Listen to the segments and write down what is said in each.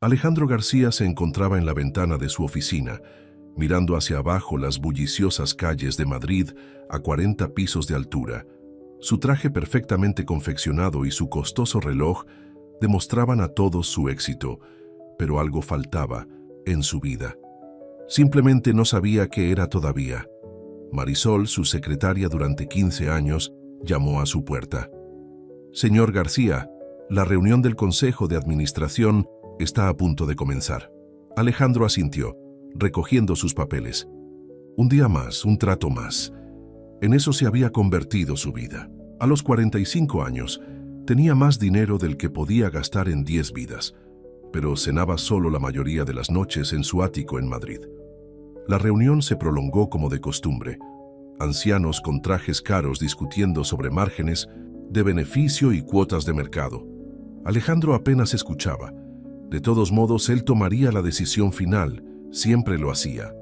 Alejandro García se encontraba en la ventana de su oficina, mirando hacia abajo las bulliciosas calles de Madrid a 40 pisos de altura. Su traje perfectamente confeccionado y su costoso reloj demostraban a todos su éxito, pero algo faltaba en su vida. Simplemente no sabía qué era todavía. Marisol, su secretaria durante 15 años, llamó a su puerta. «Señor García, la reunión del Consejo de Administración está a punto de comenzar». Alejandro asintió, recogiendo sus papeles. Un día más, un trato más. En eso se había convertido su vida. A los 45 años, tenía más dinero del que podía gastar en 10 vidas, pero cenaba solo la mayoría de las noches en su ático en Madrid. La reunión se prolongó como de costumbre. Ancianos con trajes caros discutiendo sobre márgenes de beneficio y cuotas de mercado. Alejandro apenas escuchaba. De todos modos, él tomaría la decisión final, siempre lo hacía.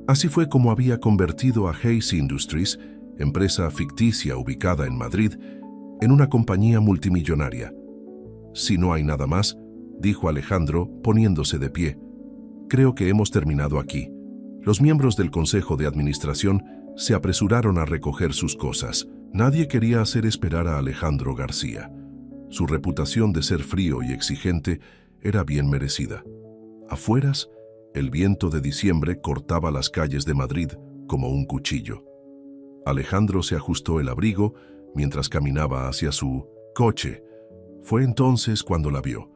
Así fue como había convertido a Hayes Industries, empresa ficticia ubicada en Madrid, en una compañía multimillonaria. «Si no hay nada más», dijo Alejandro, poniéndose de pie, «creo que hemos terminado aquí». Los miembros del Consejo de Administración se apresuraron a recoger sus cosas. Nadie quería hacer esperar a Alejandro García. Su reputación de ser frío y exigente era bien merecida. Afueras, el viento de diciembre cortaba las calles de Madrid como un cuchillo. Alejandro se ajustó el abrigo mientras caminaba hacia su coche. Fue entonces cuando la vio.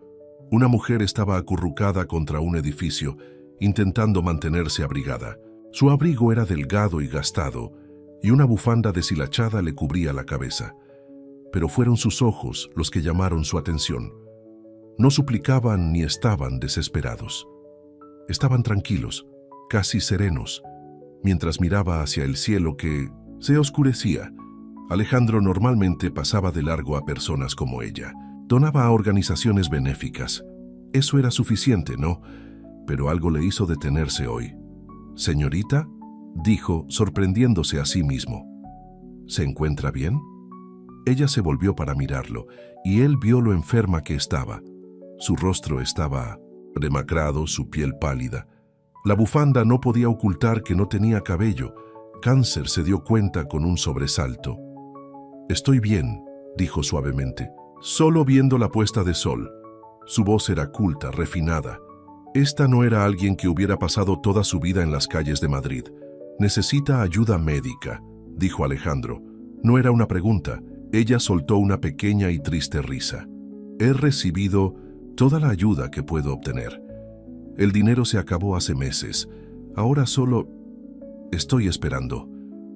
Una mujer estaba acurrucada contra un edificio, intentando mantenerse abrigada. Su abrigo era delgado y gastado, y una bufanda deshilachada le cubría la cabeza. Pero fueron sus ojos los que llamaron su atención. No suplicaban ni estaban desesperados. Estaban tranquilos, casi serenos, mientras miraba hacia el cielo que se oscurecía. Alejandro normalmente pasaba de largo a personas como ella. Donaba a organizaciones benéficas. Eso era suficiente, ¿no? Pero algo le hizo detenerse hoy. «Señorita», dijo, sorprendiéndose a sí mismo. «¿Se encuentra bien?». Ella se volvió para mirarlo, y él vio lo enferma que estaba. Su rostro estaba demacrado, su piel pálida. La bufanda no podía ocultar que no tenía cabello. Cáncer, se dio cuenta con un sobresalto. «Estoy bien», dijo suavemente, «solo viendo la puesta de sol». Su voz era culta, refinada. Esta no era alguien que hubiera pasado toda su vida en las calles de Madrid. «Necesita ayuda médica», dijo Alejandro. No era una pregunta. Ella soltó una pequeña y triste risa. «He recibido toda la ayuda que puedo obtener. El dinero se acabó hace meses. Ahora solo estoy esperando».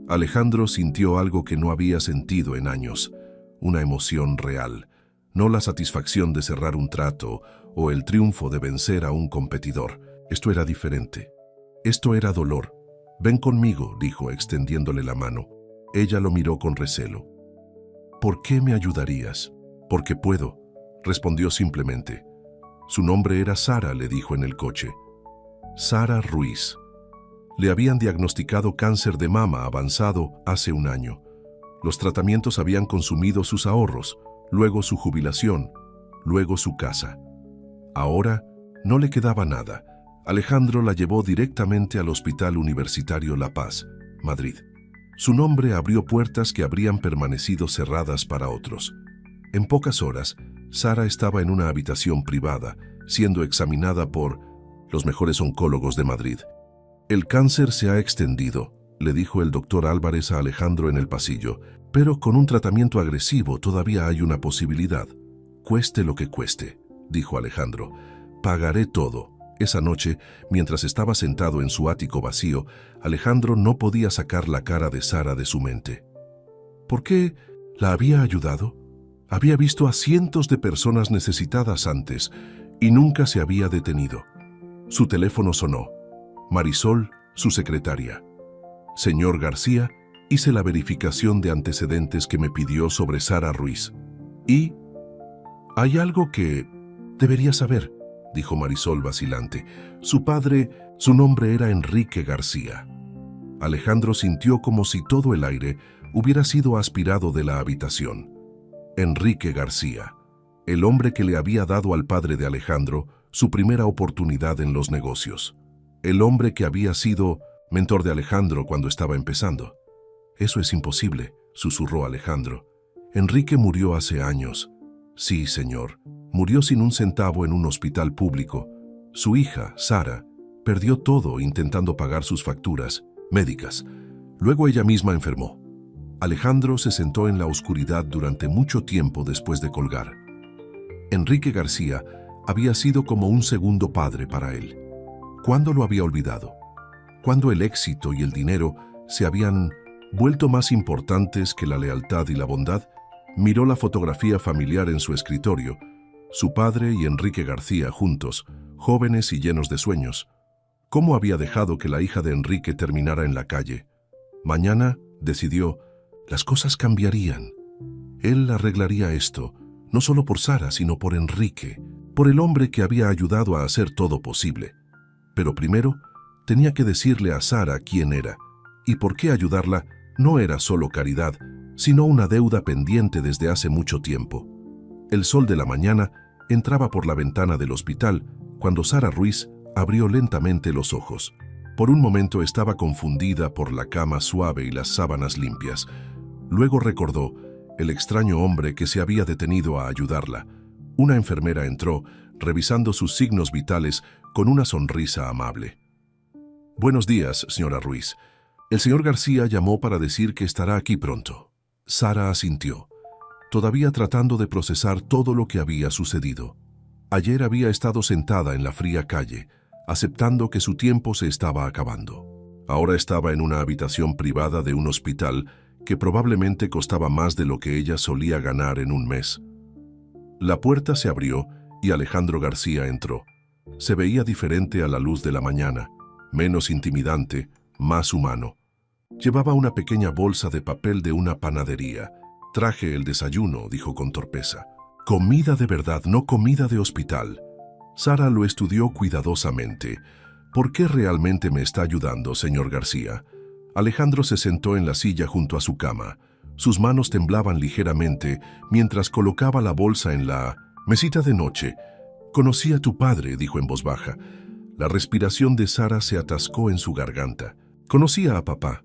Alejandro sintió algo que no había sentido en años. Una emoción real. No la satisfacción de cerrar un trato o el triunfo de vencer a un competidor. Esto era diferente. Esto era dolor. «Ven conmigo», dijo, extendiéndole la mano. Ella lo miró con recelo. «¿Por qué me ayudarías?». «Porque puedo», respondió simplemente. Su nombre era Sara, le dijo en el coche. Sara Ruiz. Le habían diagnosticado cáncer de mama avanzado hace un año. Los tratamientos habían consumido sus ahorros, luego su jubilación, luego su casa. Ahora no le quedaba nada. Alejandro la llevó directamente al Hospital Universitario La Paz, Madrid. Su nombre abrió puertas que habrían permanecido cerradas para otros. En pocas horas, Sara estaba en una habitación privada, siendo examinada por los mejores oncólogos de Madrid. «El cáncer se ha extendido», le dijo el doctor Álvarez a Alejandro en el pasillo, «pero con un tratamiento agresivo todavía hay una posibilidad». «Cueste lo que cueste», dijo Alejandro. «Pagaré todo». Esa noche, mientras estaba sentado en su ático vacío, Alejandro no podía sacar la cara de Sara de su mente. ¿Por qué la había ayudado? Había visto a cientos de personas necesitadas antes y nunca se había detenido. Su teléfono sonó. Marisol, su secretaria. «Señor García, hice la verificación de antecedentes que me pidió sobre Sara Ruiz. Y hay algo que debería saber», dijo Marisol vacilante. Su nombre era Enrique García. Alejandro sintió como si todo el aire hubiera sido aspirado de la habitación. Enrique García, el hombre que le había dado al padre de Alejandro su primera oportunidad en los negocios. El hombre que había sido mentor de Alejandro cuando estaba empezando. «Eso es imposible», susurró Alejandro. «Enrique murió hace años». «Sí, señor. Murió sin un centavo en un hospital público. Su hija, Sara, perdió todo intentando pagar sus facturas médicas. Luego ella misma enfermó». Alejandro se sentó en la oscuridad durante mucho tiempo después de colgar. Enrique García había sido como un segundo padre para él. ¿Cuándo lo había olvidado? ¿Cuándo el éxito y el dinero se habían vuelto más importantes que la lealtad y la bondad? Miró la fotografía familiar en su escritorio, su padre y Enrique García juntos, jóvenes y llenos de sueños. ¿Cómo había dejado que la hija de Enrique terminara en la calle? Mañana, decidió, las cosas cambiarían. Él arreglaría esto, no solo por Sara, sino por Enrique, por el hombre que había ayudado a hacer todo posible. Pero primero, tenía que decirle a Sara quién era, y por qué ayudarla no era solo caridad, sino una deuda pendiente desde hace mucho tiempo. El sol de la mañana entraba por la ventana del hospital cuando Sara Ruiz abrió lentamente los ojos. Por un momento estaba confundida por la cama suave y las sábanas limpias. Luego recordó el extraño hombre que se había detenido a ayudarla. Una enfermera entró, revisando sus signos vitales con una sonrisa amable. «Buenos días, señora Ruiz. El señor García llamó para decir que estará aquí pronto». Sara asintió, todavía tratando de procesar todo lo que había sucedido. Ayer había estado sentada en la fría calle, aceptando que su tiempo se estaba acabando. Ahora estaba en una habitación privada de un hospital que probablemente costaba más de lo que ella solía ganar en un mes. La puerta se abrió y Alejandro García entró. Se veía diferente a la luz de la mañana, menos intimidante, más humano. Llevaba una pequeña bolsa de papel de una panadería. «Traje el desayuno», dijo con torpeza. «Comida de verdad, no comida de hospital». Sara lo estudió cuidadosamente. «¿Por qué realmente me está ayudando, señor García?» Alejandro se sentó en la silla junto a su cama. Sus manos temblaban ligeramente mientras colocaba la bolsa en la mesita de noche. «Conocí a tu padre», dijo en voz baja. La respiración de Sara se atascó en su garganta. «Conocía a papá».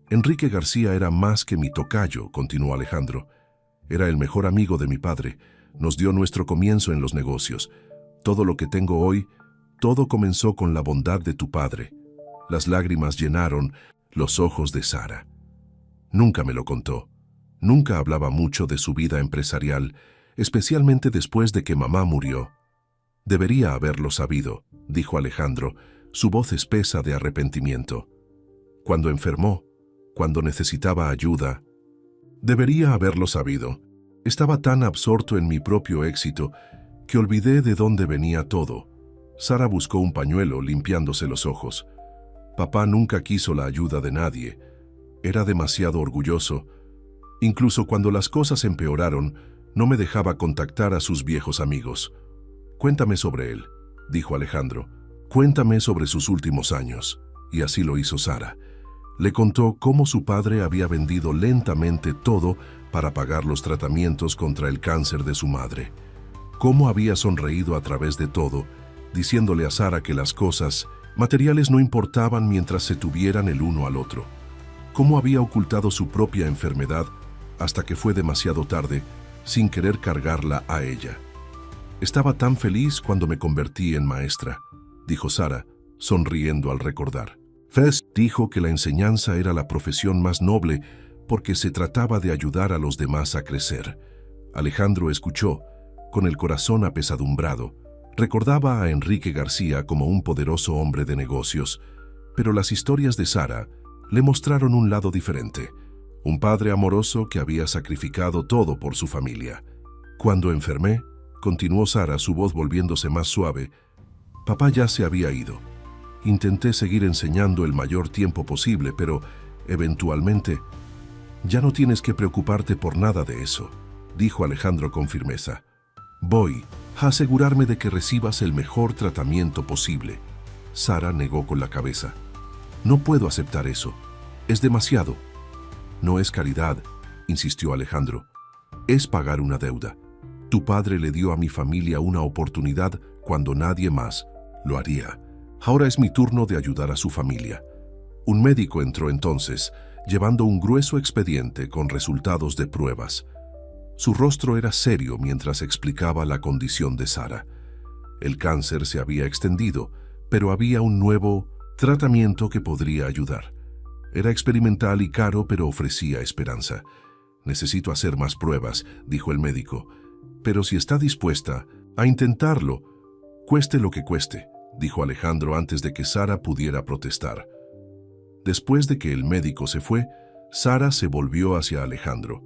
«Enrique García era más que mi tocayo», continuó Alejandro. «Era el mejor amigo de mi padre. Nos dio nuestro comienzo en los negocios. Todo lo que tengo hoy, todo comenzó con la bondad de tu padre». Las lágrimas llenaron los ojos de Sara. Nunca me lo contó. Nunca hablaba mucho de su vida empresarial, especialmente después de que mamá murió. «Debería haberlo sabido», dijo Alejandro, su voz espesa de arrepentimiento. «Cuando enfermó, cuando necesitaba ayuda, debería haberlo sabido. Estaba tan absorto en mi propio éxito que olvidé de dónde venía todo». Sara buscó un pañuelo limpiándose los ojos. «Papá nunca quiso la ayuda de nadie. Era demasiado orgulloso. Incluso cuando las cosas empeoraron, no me dejaba contactar a sus viejos amigos». «Cuéntame sobre él», dijo Alejandro. «Cuéntame sobre sus últimos años». Y así lo hizo Sara. Le contó cómo su padre había vendido lentamente todo para pagar los tratamientos contra el cáncer de su madre. Cómo había sonreído a través de todo, diciéndole a Sara que las cosas materiales no importaban mientras se tuvieran el uno al otro. Cómo había ocultado su propia enfermedad hasta que fue demasiado tarde, sin querer cargarla a ella. «Estaba tan feliz cuando me convertí en maestra», dijo Sara, sonriendo al recordar. Fest dijo que la enseñanza era la profesión más noble porque se trataba de ayudar a los demás a crecer. Alejandro escuchó, con el corazón apesadumbrado. Recordaba a Enrique García como un poderoso hombre de negocios, pero las historias de Sara le mostraron un lado diferente, un padre amoroso que había sacrificado todo por su familia. «Cuando enfermé», continuó Sara, su voz volviéndose más suave, «papá ya se había ido. Intenté seguir enseñando el mayor tiempo posible, pero eventualmente ya no tienes que preocuparte por nada de eso», dijo Alejandro con firmeza. «Voy a asegurarme de que recibas el mejor tratamiento posible». Sara negó con la cabeza. «No puedo aceptar eso. Es demasiado». «No es caridad», insistió Alejandro. «Es pagar una deuda. Tu padre le dio a mi familia una oportunidad cuando nadie más lo haría. Ahora es mi turno de ayudar a su familia. Un médico entró entonces, llevando un grueso expediente con resultados de pruebas. Su rostro era serio mientras explicaba la condición de Sara. El cáncer se había extendido, pero había un nuevo tratamiento que podría ayudar. Era experimental y caro, pero ofrecía esperanza. Necesito hacer más pruebas, dijo el médico. Pero si está dispuesta a intentarlo, cueste lo que cueste, dijo Alejandro antes de que Sara pudiera protestar. Después de que el médico se fue, Sara se volvió hacia Alejandro.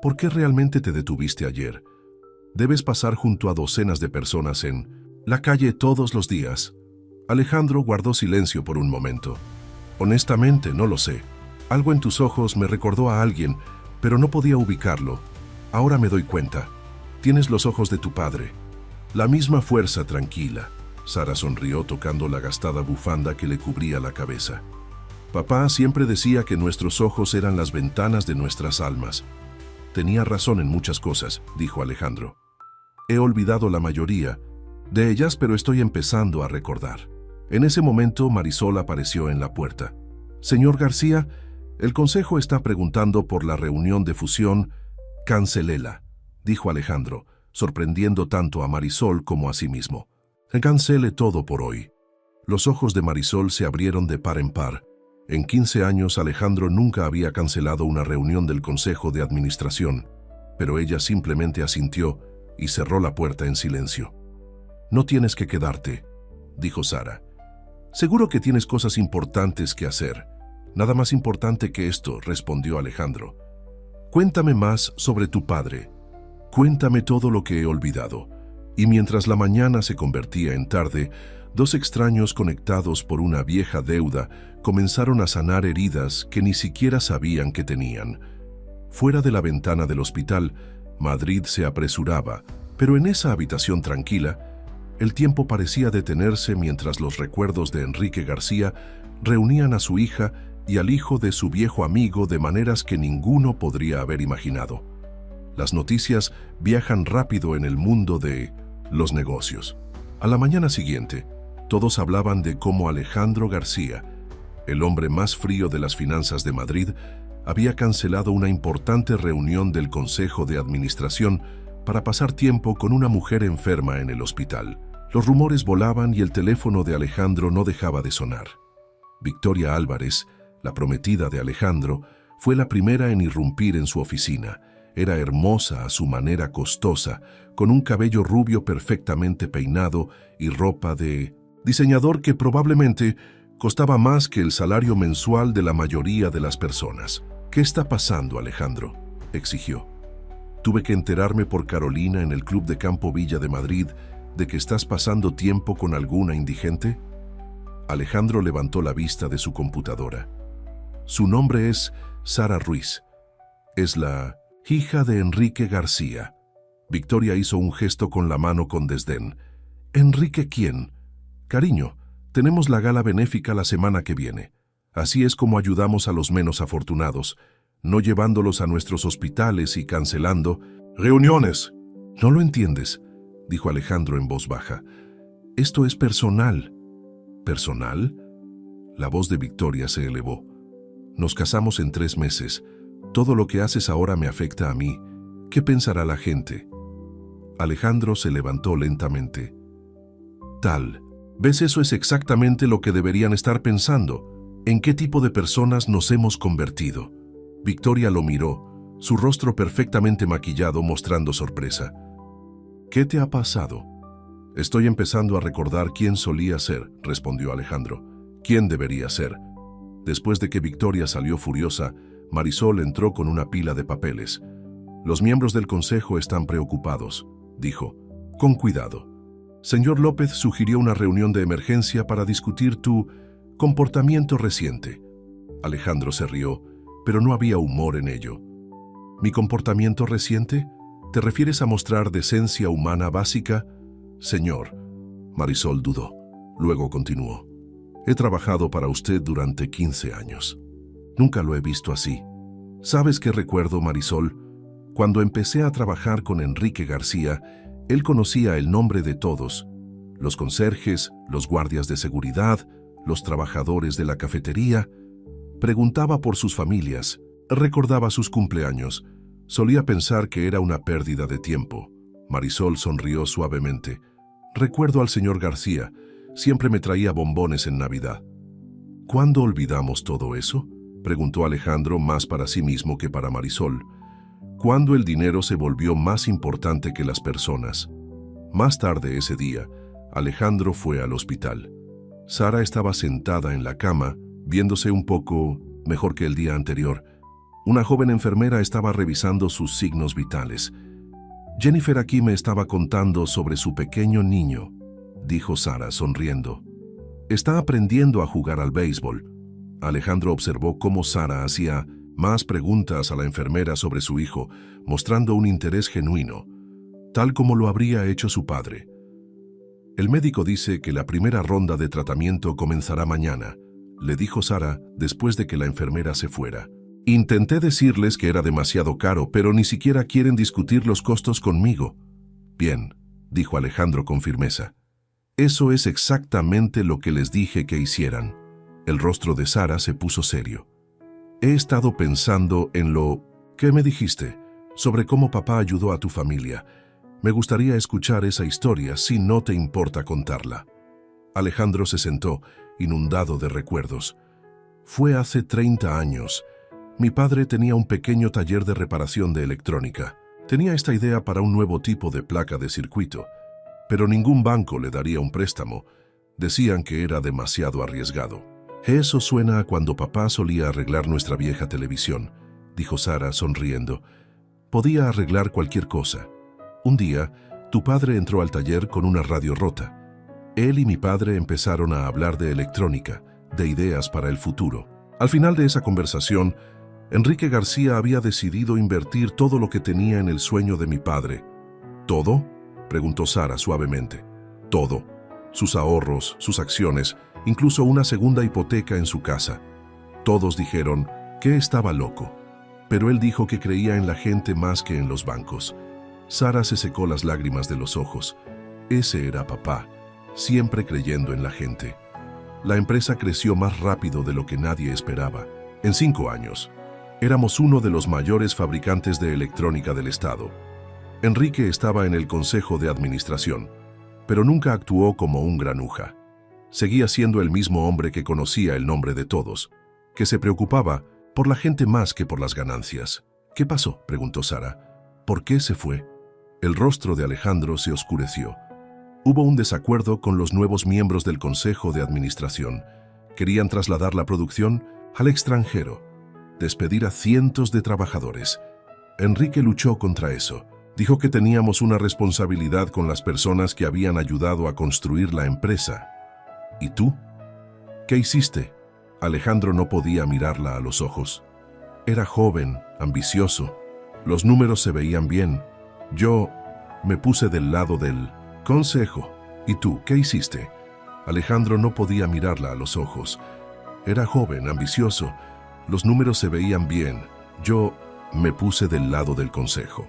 ¿Por qué realmente te detuviste ayer? Debes pasar junto a docenas de personas en la calle todos los días. Alejandro guardó silencio por un momento. Honestamente, no lo sé. Algo en tus ojos me recordó a alguien, pero no podía ubicarlo. Ahora me doy cuenta. Tienes los ojos de tu padre. La misma fuerza tranquila. Sara sonrió tocando la gastada bufanda que le cubría la cabeza. Papá siempre decía que nuestros ojos eran las ventanas de nuestras almas. Tenía razón en muchas cosas, dijo Alejandro. He olvidado la mayoría de ellas, pero estoy empezando a recordar. En ese momento, Marisol apareció en la puerta. Señor García, el consejo está preguntando por la reunión de fusión. Cancelela, dijo Alejandro, sorprendiendo tanto a Marisol como a sí mismo. Cancele todo por hoy. Los ojos de Marisol se abrieron de par en par. En 15 años Alejandro nunca había cancelado una reunión del Consejo de Administración, pero ella simplemente asintió y cerró la puerta en silencio. No tienes que quedarte, dijo Sara. Seguro que tienes cosas importantes que hacer. Nada más importante que esto, respondió Alejandro. Cuéntame más sobre tu padre. Cuéntame todo lo que he olvidado. Y mientras la mañana se convertía en tarde, dos extraños conectados por una vieja deuda comenzaron a sanar heridas que ni siquiera sabían que tenían. Fuera de la ventana del hospital, Madrid se apresuraba, pero en esa habitación tranquila, el tiempo parecía detenerse mientras los recuerdos de Enrique García reunían a su hija y al hijo de su viejo amigo de maneras que ninguno podría haber imaginado. Las noticias viajan rápido en el mundo de los negocios. A la mañana siguiente, todos hablaban de cómo Alejandro García, el hombre más frío de las finanzas de Madrid, había cancelado una importante reunión del Consejo de Administración para pasar tiempo con una mujer enferma en el hospital. Los rumores volaban y el teléfono de Alejandro no dejaba de sonar. Victoria Álvarez, la prometida de Alejandro, fue la primera en irrumpir en su oficina. Era hermosa a su manera costosa, con un cabello rubio perfectamente peinado y ropa de diseñador que probablemente costaba más que el salario mensual de la mayoría de las personas. ¿Qué está pasando, Alejandro?, exigió. Tuve que enterarme por Carolina en el Club de Campo Villa de Madrid de que estás pasando tiempo con alguna indigente. Alejandro levantó la vista de su computadora. Su nombre es Sara Ruiz. Es la hija de Enrique García. Victoria hizo un gesto con la mano con desdén. ¿Enrique quién? Cariño, tenemos la gala benéfica la semana que viene. Así es como ayudamos a los menos afortunados, no llevándolos a nuestros hospitales y cancelando reuniones. No lo entiendes, dijo Alejandro en voz baja. Esto es personal. ¿Personal? La voz de Victoria se elevó. Nos casamos en 3 meses. Todo lo que haces ahora me afecta a mí. ¿Qué pensará la gente? Alejandro se levantó lentamente. ¿Ves? Eso es exactamente lo que deberían estar pensando. ¿En qué tipo de personas nos hemos convertido? Victoria lo miró, su rostro perfectamente maquillado mostrando sorpresa. ¿Qué te ha pasado? Estoy empezando a recordar quién solía ser, respondió Alejandro. ¿Quién debería ser? Después de que Victoria salió furiosa, Marisol entró con una pila de papeles. Los miembros del consejo están preocupados, dijo. Con cuidado. Señor López sugirió una reunión de emergencia para discutir tu comportamiento reciente. Alejandro se rió, pero no había humor en ello. ¿Mi comportamiento reciente? ¿Te refieres a mostrar decencia humana básica? Señor. Marisol dudó. Luego continuó. He trabajado para usted durante 15 años. Nunca lo he visto así. ¿Sabes qué recuerdo, Marisol? Cuando empecé a trabajar con Enrique García, él conocía el nombre de todos Los conserjes, los guardias de seguridad, los trabajadores de la cafetería. Preguntaba por sus familias, recordaba sus cumpleaños. Solía pensar que era una pérdida de tiempo. Marisol sonrió suavemente. Recuerdo al señor García, siempre me traía bombones en Navidad. ¿Cuándo olvidamos todo eso?, preguntó Alejandro, más para sí mismo que para Marisol. ¿Cuándo el dinero se volvió más importante que las personas? Más tarde ese día, Alejandro fue al hospital. Sara estaba sentada en la cama, viéndose un poco mejor que el día anterior. Una joven enfermera estaba revisando sus signos vitales. Jennifer aquí me estaba contando sobre su pequeño niño, dijo Sara sonriendo. Está aprendiendo a jugar al béisbol. Alejandro observó cómo Sara hacía más preguntas a la enfermera sobre su hijo, mostrando un interés genuino, tal como lo habría hecho su padre. El médico dice que la primera ronda de tratamiento comenzará mañana, le dijo Sara después de que la enfermera se fuera. Intenté decirles que era demasiado caro, pero ni siquiera quieren discutir los costos conmigo. Bien, dijo Alejandro con firmeza. Eso es exactamente lo que les dije que hicieran. El rostro de Sara se puso serio. He estado pensando en lo que me dijiste, sobre cómo papá ayudó a tu familia. Me gustaría escuchar esa historia si no te importa contarla. Alejandro se sentó, inundado de recuerdos. Fue hace 30 años. Mi padre tenía un pequeño taller de reparación de electrónica. Tenía esta idea para un nuevo tipo de placa de circuito, pero ningún banco le daría un préstamo. Decían que era demasiado arriesgado. Eso suena a cuando papá solía arreglar nuestra vieja televisión, dijo Sara sonriendo. Podía arreglar cualquier cosa. Un día, tu padre entró al taller con una radio rota. Él y mi padre empezaron a hablar de electrónica, de ideas para el futuro. Al final de esa conversación, Enrique García había decidido invertir todo lo que tenía en el sueño de mi padre. ¿Todo?, preguntó Sara suavemente. Todo. Sus ahorros, sus acciones, incluso una segunda hipoteca en su casa. Todos dijeron que estaba loco, pero él dijo que creía en la gente más que en los bancos. Sara se secó las lágrimas de los ojos. Ese era papá, siempre creyendo en la gente. La empresa creció más rápido de lo que nadie esperaba. En 5 años, éramos uno de los mayores fabricantes de electrónica del estado. Enrique estaba en el consejo de administración, pero nunca actuó como un granuja. Seguía siendo el mismo hombre que conocía el nombre de todos, que se preocupaba por la gente más que por las ganancias. ¿Qué pasó?, preguntó Sara. ¿Por qué se fue? El rostro de Alejandro se oscureció. Hubo un desacuerdo con los nuevos miembros del consejo de administración. Querían trasladar la producción al extranjero, despedir a cientos de trabajadores. Enrique luchó contra eso. Dijo que teníamos una responsabilidad con las personas que habían ayudado a construir la empresa. ¿Y tú? ¿Qué hiciste? Alejandro no podía mirarla a los ojos. Era joven, ambicioso. Los números se veían bien. Yo me puse del lado del consejo. ¿Y tú, qué hiciste? Alejandro no podía mirarla a los ojos. Era joven, ambicioso. Los números se veían bien. Yo me puse del lado del consejo.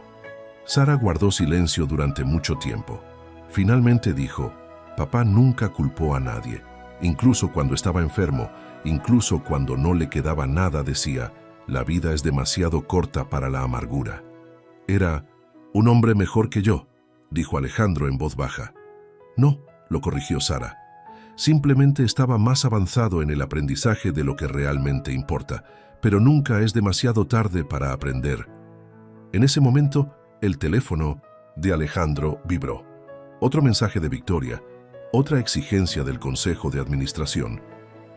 Sara guardó silencio durante mucho tiempo. Finalmente dijo, papá nunca culpó a nadie. Incluso cuando estaba enfermo, incluso cuando no le quedaba nada, decía, la vida es demasiado corta para la amargura. Era un hombre mejor que yo, dijo Alejandro en voz baja. No, lo corrigió Sara. Simplemente estaba más avanzado en el aprendizaje de lo que realmente importa, pero nunca es demasiado tarde para aprender. En ese momento, el teléfono de Alejandro vibró. Otro mensaje de Victoria, otra exigencia del Consejo de Administración.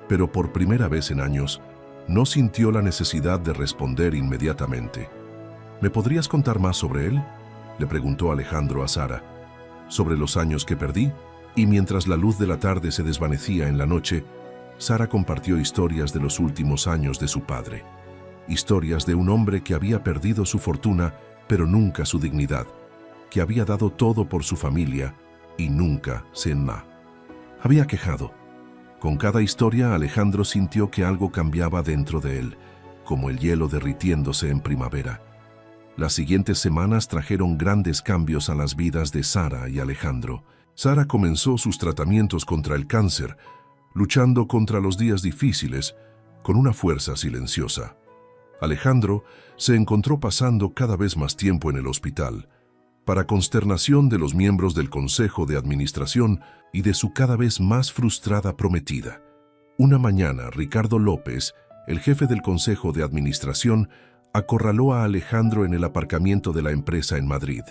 Pero por primera vez en años, no sintió la necesidad de responder inmediatamente. ¿Me podrías contar más sobre él?, le preguntó Alejandro a Sara. Sobre los años que perdí, y mientras la luz de la tarde se desvanecía en la noche, Sara compartió historias de los últimos años de su padre. Historias de un hombre que había perdido su fortuna, pero nunca su dignidad, que había dado todo por su familia y nunca se había quejado. Con cada historia, Alejandro sintió que algo cambiaba dentro de él, como el hielo derritiéndose en primavera. Las siguientes semanas trajeron grandes cambios a las vidas de Sara y Alejandro. Sara comenzó sus tratamientos contra el cáncer, luchando contra los días difíciles con una fuerza silenciosa. Alejandro se encontró pasando cada vez más tiempo en el hospital, para consternación de los miembros del Consejo de Administración y de su cada vez más frustrada prometida. Una mañana, Ricardo López, el jefe del Consejo de Administración, acorraló a Alejandro en el aparcamiento de la empresa en Madrid.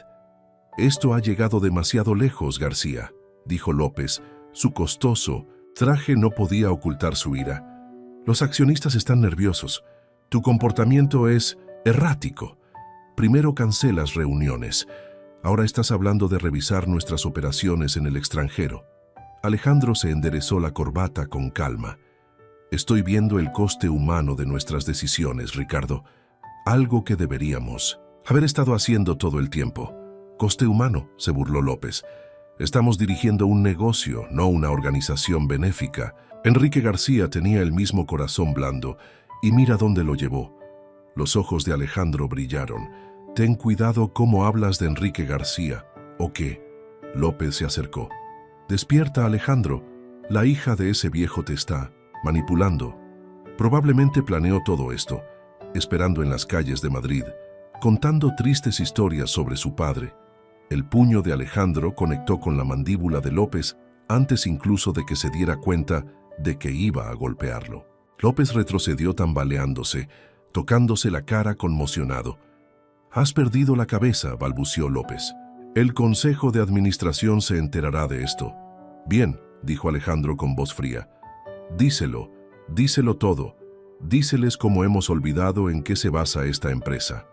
«Esto ha llegado demasiado lejos, García», dijo López. Su costoso traje no podía ocultar su ira. «Los accionistas están nerviosos. Tu comportamiento es errático. Primero cancelas reuniones. Ahora estás hablando de revisar nuestras operaciones en el extranjero». Alejandro se enderezó la corbata con calma. «Estoy viendo el coste humano de nuestras decisiones, Ricardo. Algo que deberíamos haber estado haciendo todo el tiempo». «¿Coste humano?», se burló López. «Estamos dirigiendo un negocio, no una organización benéfica». Enrique García tenía el mismo corazón blando, y mira dónde lo llevó. Los ojos de Alejandro brillaron. «Ten cuidado cómo hablas de Enrique García». «¿O qué?». López se acercó. «Despierta, Alejandro. La hija de ese viejo te está manipulando. Probablemente planeó todo esto, esperando en las calles de Madrid, contando tristes historias sobre su padre». El puño de Alejandro conectó con la mandíbula de López antes incluso de que se diera cuenta de que iba a golpearlo. López retrocedió tambaleándose, tocándose la cara conmocionado. «Has perdido la cabeza», balbució López. «El Consejo de Administración se enterará de esto». «Bien», dijo Alejandro con voz fría. Díselo todo. Díseles cómo hemos olvidado en qué se basa esta empresa».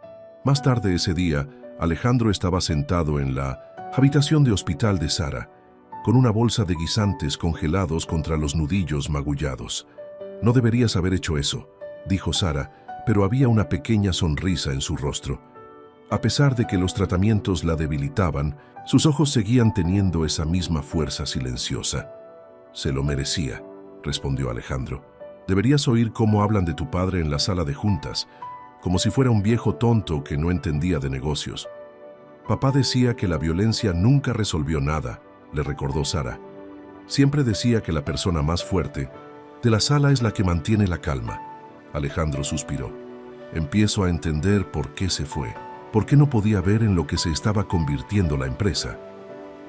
Más tarde ese día, Alejandro estaba sentado en la habitación de hospital de Sara, con una bolsa de guisantes congelados contra los nudillos magullados. «No deberías haber hecho eso», dijo Sara, pero había una pequeña sonrisa en su rostro. A pesar de que los tratamientos la debilitaban, sus ojos seguían teniendo esa misma fuerza silenciosa. «Se lo merecía», respondió Alejandro. «Deberías oír cómo hablan de tu padre en la sala de juntas, como si fuera un viejo tonto que no entendía de negocios». «Papá decía que la violencia nunca resolvió nada», le recordó Sara. «Siempre decía que la persona más fuerte de la sala es la que mantiene la calma». Alejandro suspiró. «Empiezo a entender por qué se fue, por qué no podía ver en lo que se estaba convirtiendo la empresa».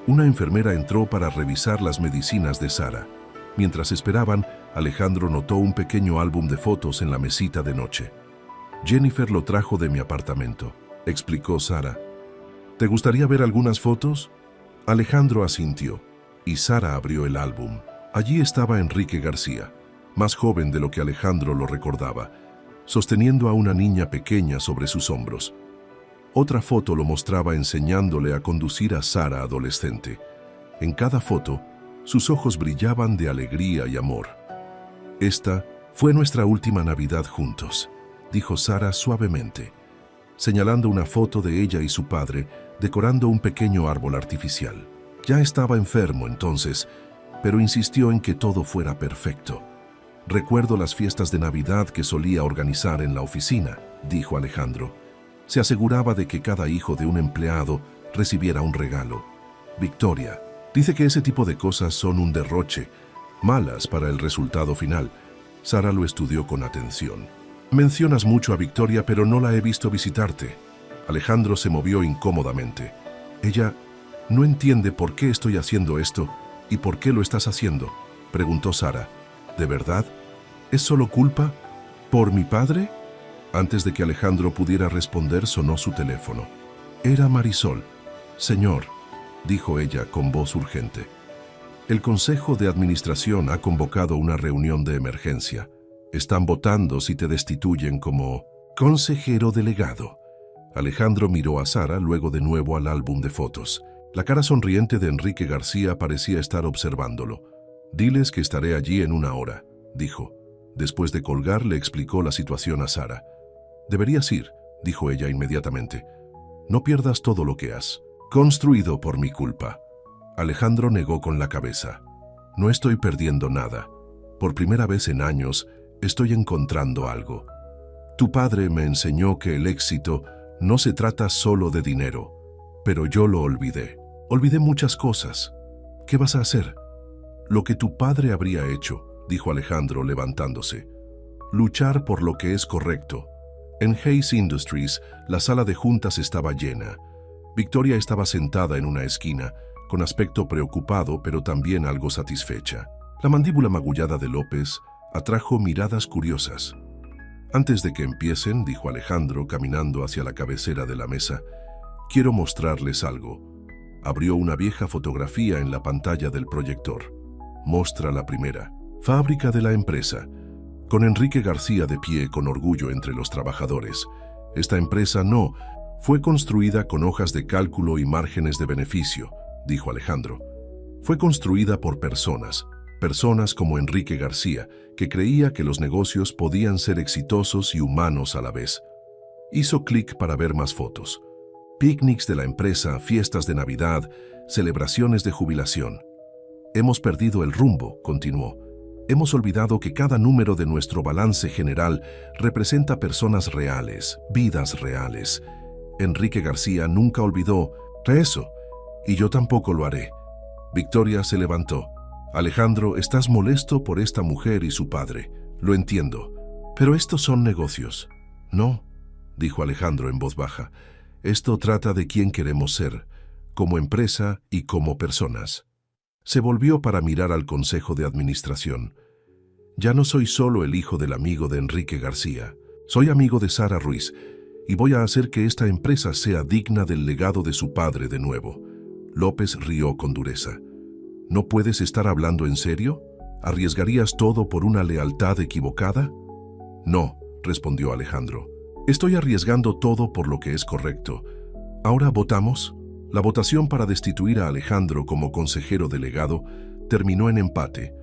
Una enfermera entró para revisar las medicinas de Sara. Mientras esperaban, Alejandro notó un pequeño álbum de fotos en la mesita de noche. «Jennifer lo trajo de mi apartamento», explicó Sara. «¿Te gustaría ver algunas fotos?». Alejandro asintió, y Sara abrió el álbum. Allí estaba Enrique García, más joven de lo que Alejandro lo recordaba, sosteniendo a una niña pequeña sobre sus hombros. Otra foto lo mostraba enseñándole a conducir a Sara adolescente. En cada foto, sus ojos brillaban de alegría y amor. «Esta fue nuestra última Navidad juntos», dijo Sara suavemente, señalando una foto de ella y su padre decorando un pequeño árbol artificial. Ya estaba enfermo entonces, pero insistió en que todo fuera perfecto. «Recuerdo las fiestas de Navidad que solía organizar en la oficina», dijo Alejandro. Se aseguraba de que cada hijo de un empleado recibiera un regalo. «Victoria dice que ese tipo de cosas son un derroche, malas para el resultado final». Sara lo estudió con atención. «Mencionas mucho a Victoria, pero no la he visto visitarte». Alejandro se movió incómodamente. «Ella no entiende por qué estoy haciendo esto y por qué lo estás haciendo», preguntó Sara. «¿De verdad? ¿Es solo culpa? ¿Por mi padre?». Antes de que Alejandro pudiera responder, sonó su teléfono. Era Marisol. «Señor», dijo ella con voz urgente. «El Consejo de Administración ha convocado una reunión de emergencia. Están votando si te destituyen como consejero delegado». Alejandro miró a Sara, luego de nuevo al álbum de fotos. La cara sonriente de Enrique García parecía estar observándolo. «Diles que estaré allí en 1 hora», dijo. Después de colgar, le explicó la situación a Sara. «Deberías ir», dijo ella inmediatamente. «No pierdas todo lo que has construido por mi culpa». Alejandro negó con la cabeza. «No estoy perdiendo nada. Por primera vez en años, estoy encontrando algo. Tu padre me enseñó que el éxito no se trata solo de dinero, pero yo lo olvidé. Olvidé muchas cosas. ¿Qué vas a hacer? Lo que tu padre habría hecho, dijo Alejandro levantándose. Luchar por lo que es correcto. En Hayes Industries, la sala de juntas estaba llena. Victoria estaba sentada en una esquina, con aspecto preocupado pero también algo satisfecha. La mandíbula magullada de López atrajo miradas curiosas. Antes de que empiecen, dijo Alejandro caminando hacia la cabecera de la mesa, quiero mostrarles algo. Abrió una vieja fotografía en la pantalla del proyector. Mostra la primera. Fábrica de la empresa. Con Enrique García de pie con orgullo entre los trabajadores. Esta empresa no fue construida con hojas de cálculo y márgenes de beneficio, dijo Alejandro. Fue construida por personas como Enrique García, que creía que los negocios podían ser exitosos y humanos a la vez. Hizo clic para ver más fotos. Picnics de la empresa, fiestas de Navidad, celebraciones de jubilación. Hemos perdido el rumbo, continuó. Hemos olvidado que cada número de nuestro balance general representa personas reales, vidas reales. Enrique García nunca olvidó eso, y yo tampoco lo haré. Victoria se levantó. Alejandro, estás molesto por esta mujer y su padre. Lo entiendo. Pero estos son negocios. No, dijo Alejandro en voz baja. Esto trata de quién queremos ser, como empresa y como personas. Se volvió para mirar al Consejo de Administración. Ya no soy solo el hijo del amigo de Enrique García. Soy amigo de Sara Ruiz y voy a hacer que esta empresa sea digna del legado de su padre de nuevo. López rió con dureza. ¿No puedes estar hablando en serio? ¿Arriesgarías todo por una lealtad equivocada? No, respondió Alejandro. Estoy arriesgando todo por lo que es correcto. ¿Ahora votamos? La votación para destituir a Alejandro como consejero delegado terminó en empate.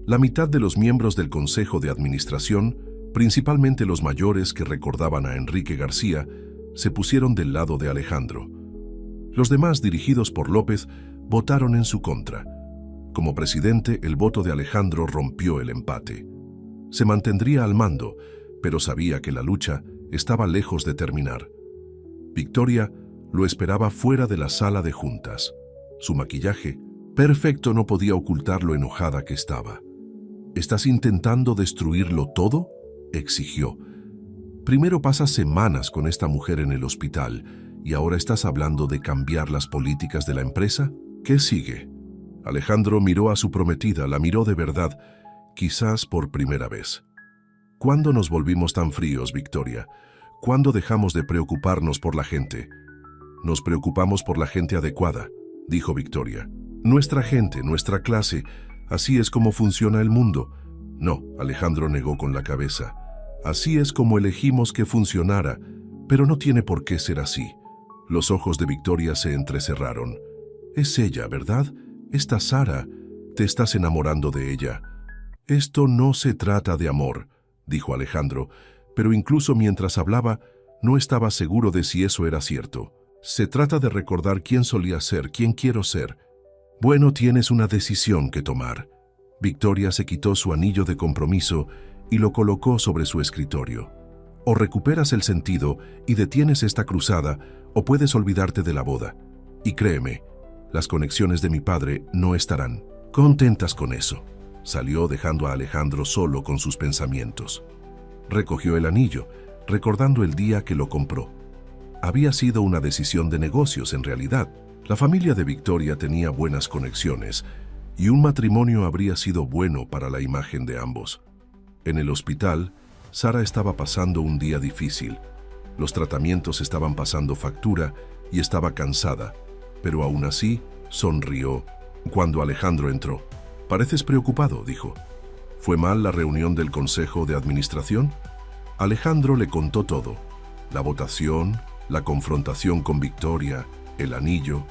La mitad de los miembros del Consejo de Administración, principalmente los mayores que recordaban a Enrique García, se pusieron del lado de Alejandro. Los demás, dirigidos por López, votaron en su contra. Como presidente, el voto de Alejandro rompió el empate. Se mantendría al mando, pero sabía que la lucha estaba lejos de terminar. Victoria lo esperaba fuera de la sala de juntas. Su maquillaje, perfecto, no podía ocultar lo enojada que estaba. ¿Estás intentando destruirlo todo?, exigió. Primero pasas semanas con esta mujer en el hospital y ahora estás hablando de cambiar las políticas de la empresa. ¿Qué sigue? Alejandro miró a su prometida, la miró de verdad, quizás por primera vez. ¿Cuándo nos volvimos tan fríos, Victoria? ¿Cuándo dejamos de preocuparnos por la gente? Nos preocupamos por la gente adecuada, dijo Victoria. Nuestra gente, nuestra clase, así es como funciona el mundo. No, Alejandro negó con la cabeza. Así es como elegimos que funcionara, pero no tiene por qué ser así. Los ojos de Victoria se entrecerraron. Es ella, ¿verdad? Esta Sara, te estás enamorando de ella. Esto no se trata de amor, dijo Alejandro, pero incluso mientras hablaba, no estaba seguro de si eso era cierto. Se trata de recordar quién solía ser, quién quiero ser. Bueno, tienes una decisión que tomar. Victoria se quitó su anillo de compromiso y lo colocó sobre su escritorio. O recuperas el sentido y detienes esta cruzada, o puedes olvidarte de la boda. Y créeme, las conexiones de mi padre no estarán contentas con eso. Salió dejando a Alejandro solo con sus pensamientos. Recogió el anillo, recordando el día que lo compró. Había sido una decisión de negocios en realidad. La familia de Victoria tenía buenas conexiones y un matrimonio habría sido bueno para la imagen de ambos. En el hospital, Sara estaba pasando un día difícil. Los tratamientos estaban pasando factura y estaba cansada, pero aún así sonrió cuando Alejandro entró. «Pareces preocupado», dijo. «¿Fue mal la reunión del Consejo de Administración?» Alejandro le contó todo. La votación, la confrontación con Victoria, el anillo.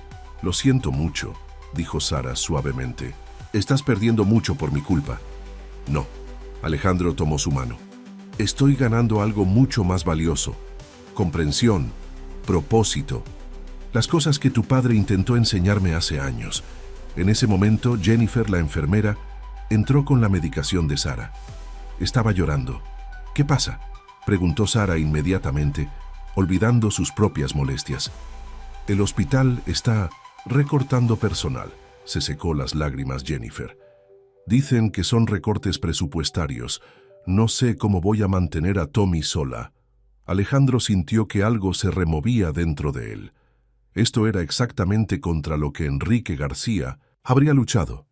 «Lo siento mucho», dijo Sara suavemente. «Estás perdiendo mucho por mi culpa». «No». Alejandro tomó su mano. «Estoy ganando algo mucho más valioso. Comprensión, propósito. Las cosas que tu padre intentó enseñarme hace años». En ese momento, Jennifer, la enfermera, entró con la medicación de Sara. Estaba llorando. «¿Qué pasa?», preguntó Sara inmediatamente, olvidando sus propias molestias. «El hospital está recortando personal. Se secó las lágrimas Jennifer. Dicen que son recortes presupuestarios. No sé cómo voy a mantener a Tommy sola. Alejandro sintió que algo se removía dentro de él. Esto era exactamente contra lo que Enrique García habría luchado.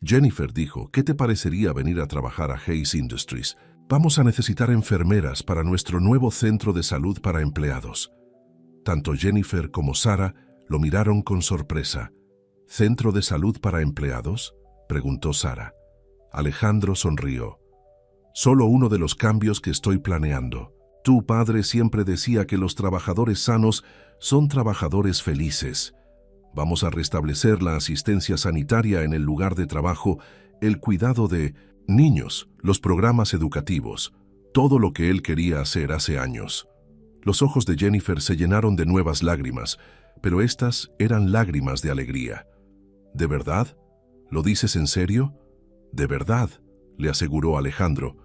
Jennifer dijo, ¿qué te parecería venir a trabajar a Hayes Industries? Vamos a necesitar enfermeras para nuestro nuevo centro de salud para empleados. Tanto Jennifer como Sara lo miraron con sorpresa. ¿Centro de salud para empleados?, preguntó Sara. Alejandro sonrió. Solo uno de los cambios que estoy planeando. Tu padre siempre decía que los trabajadores sanos son trabajadores felices. Vamos a restablecer la asistencia sanitaria en el lugar de trabajo, el cuidado de niños, los programas educativos, todo lo que él quería hacer hace años. Los ojos de Jennifer se llenaron de nuevas lágrimas, pero estas eran lágrimas de alegría. ¿De verdad? ¿Lo dices en serio? De verdad, le aseguró Alejandro,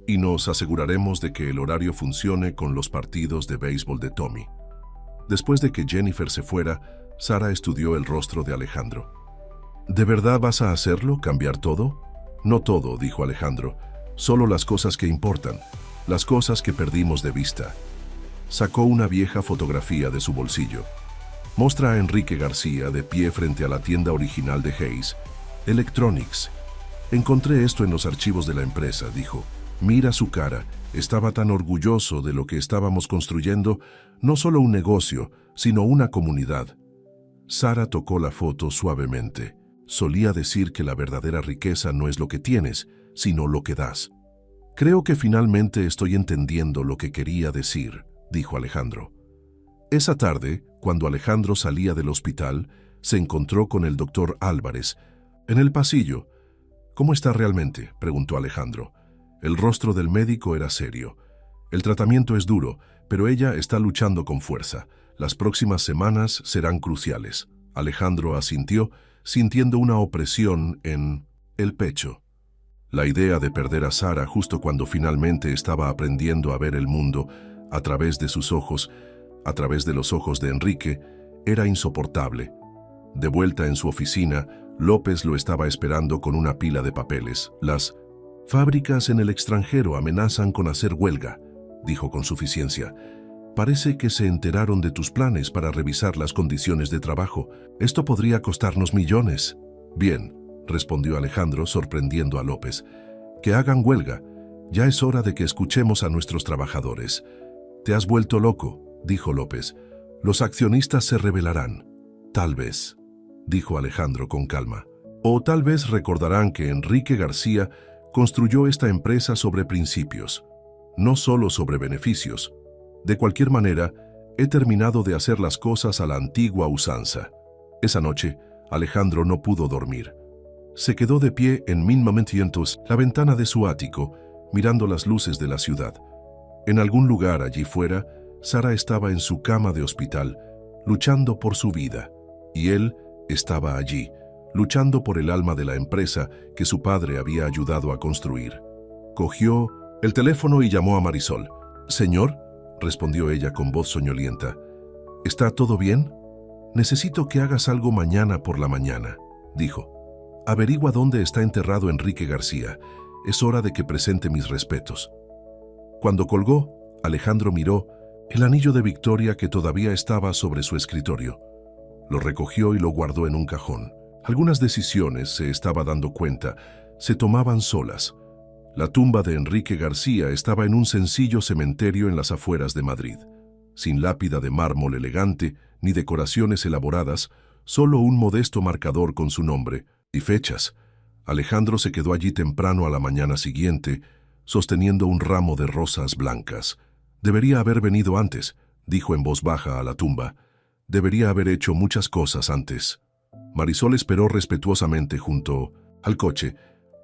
y nos aseguraremos de que el horario funcione con los partidos de béisbol de Tommy. Después de que Jennifer se fuera, Sara estudió el rostro de Alejandro. ¿De verdad vas a hacerlo? ¿Cambiar todo? No todo, dijo Alejandro, solo las cosas que importan, las cosas que perdimos de vista. Sacó una vieja fotografía de su bolsillo. Muestra a Enrique García de pie frente a la tienda original de Hayes, Electronics. Encontré esto en los archivos de la empresa, dijo. Mira su cara, estaba tan orgulloso de lo que estábamos construyendo, no solo un negocio, sino una comunidad. Sara tocó la foto suavemente. Solía decir que la verdadera riqueza no es lo que tienes, sino lo que das. Creo que finalmente estoy entendiendo lo que quería decir, dijo Alejandro. Esa tarde, cuando Alejandro salía del hospital, se encontró con el doctor Álvarez. En el pasillo. ¿Cómo está realmente?, preguntó Alejandro. El rostro del médico era serio. El tratamiento es duro, pero ella está luchando con fuerza. Las próximas semanas serán cruciales. Alejandro asintió, sintiendo una opresión en el pecho. La idea de perder a Sara justo cuando finalmente estaba aprendiendo a ver el mundo a través de sus ojos, a través de los ojos de Enrique, era insoportable. De vuelta en su oficina, López lo estaba esperando con una pila de papeles. Las fábricas en el extranjero amenazan con hacer huelga, dijo con suficiencia. Parece que se enteraron de tus planes para revisar las condiciones de trabajo. Esto podría costarnos millones. Bien, respondió Alejandro, sorprendiendo a López. Que hagan huelga. Ya es hora de que escuchemos a nuestros trabajadores. Te has vuelto loco, dijo López. Los accionistas se rebelarán. Tal vez, dijo Alejandro con calma. O tal vez recordarán que Enrique García construyó esta empresa sobre principios, no solo sobre beneficios. De cualquier manera, he terminado de hacer las cosas a la antigua usanza. Esa noche, Alejandro no pudo dormir. Se quedó de pie en 1900, la ventana de su ático, mirando las luces de la ciudad. En algún lugar allí fuera, Sara estaba en su cama de hospital, luchando por su vida, y él estaba allí, luchando por el alma de la empresa que su padre había ayudado a construir. Cogió el teléfono y llamó a Marisol. «Señor», respondió ella con voz soñolienta. «¿Está todo bien? Necesito que hagas algo mañana por la mañana», dijo. «Averigua dónde está enterrado Enrique García. Es hora de que presente mis respetos». Cuando colgó, Alejandro miró el anillo de Victoria que todavía estaba sobre su escritorio. Lo recogió y lo guardó en un cajón. Algunas decisiones, se estaba dando cuenta, se tomaban solas. La tumba de Enrique García estaba en un sencillo cementerio en las afueras de Madrid. Sin lápida de mármol elegante ni decoraciones elaboradas, solo un modesto marcador con su nombre y fechas. Alejandro se quedó allí temprano a la mañana siguiente, sosteniendo un ramo de rosas blancas. «Debería haber venido antes», dijo en voz baja a la tumba. «Debería haber hecho muchas cosas antes». Marisol esperó respetuosamente junto al coche,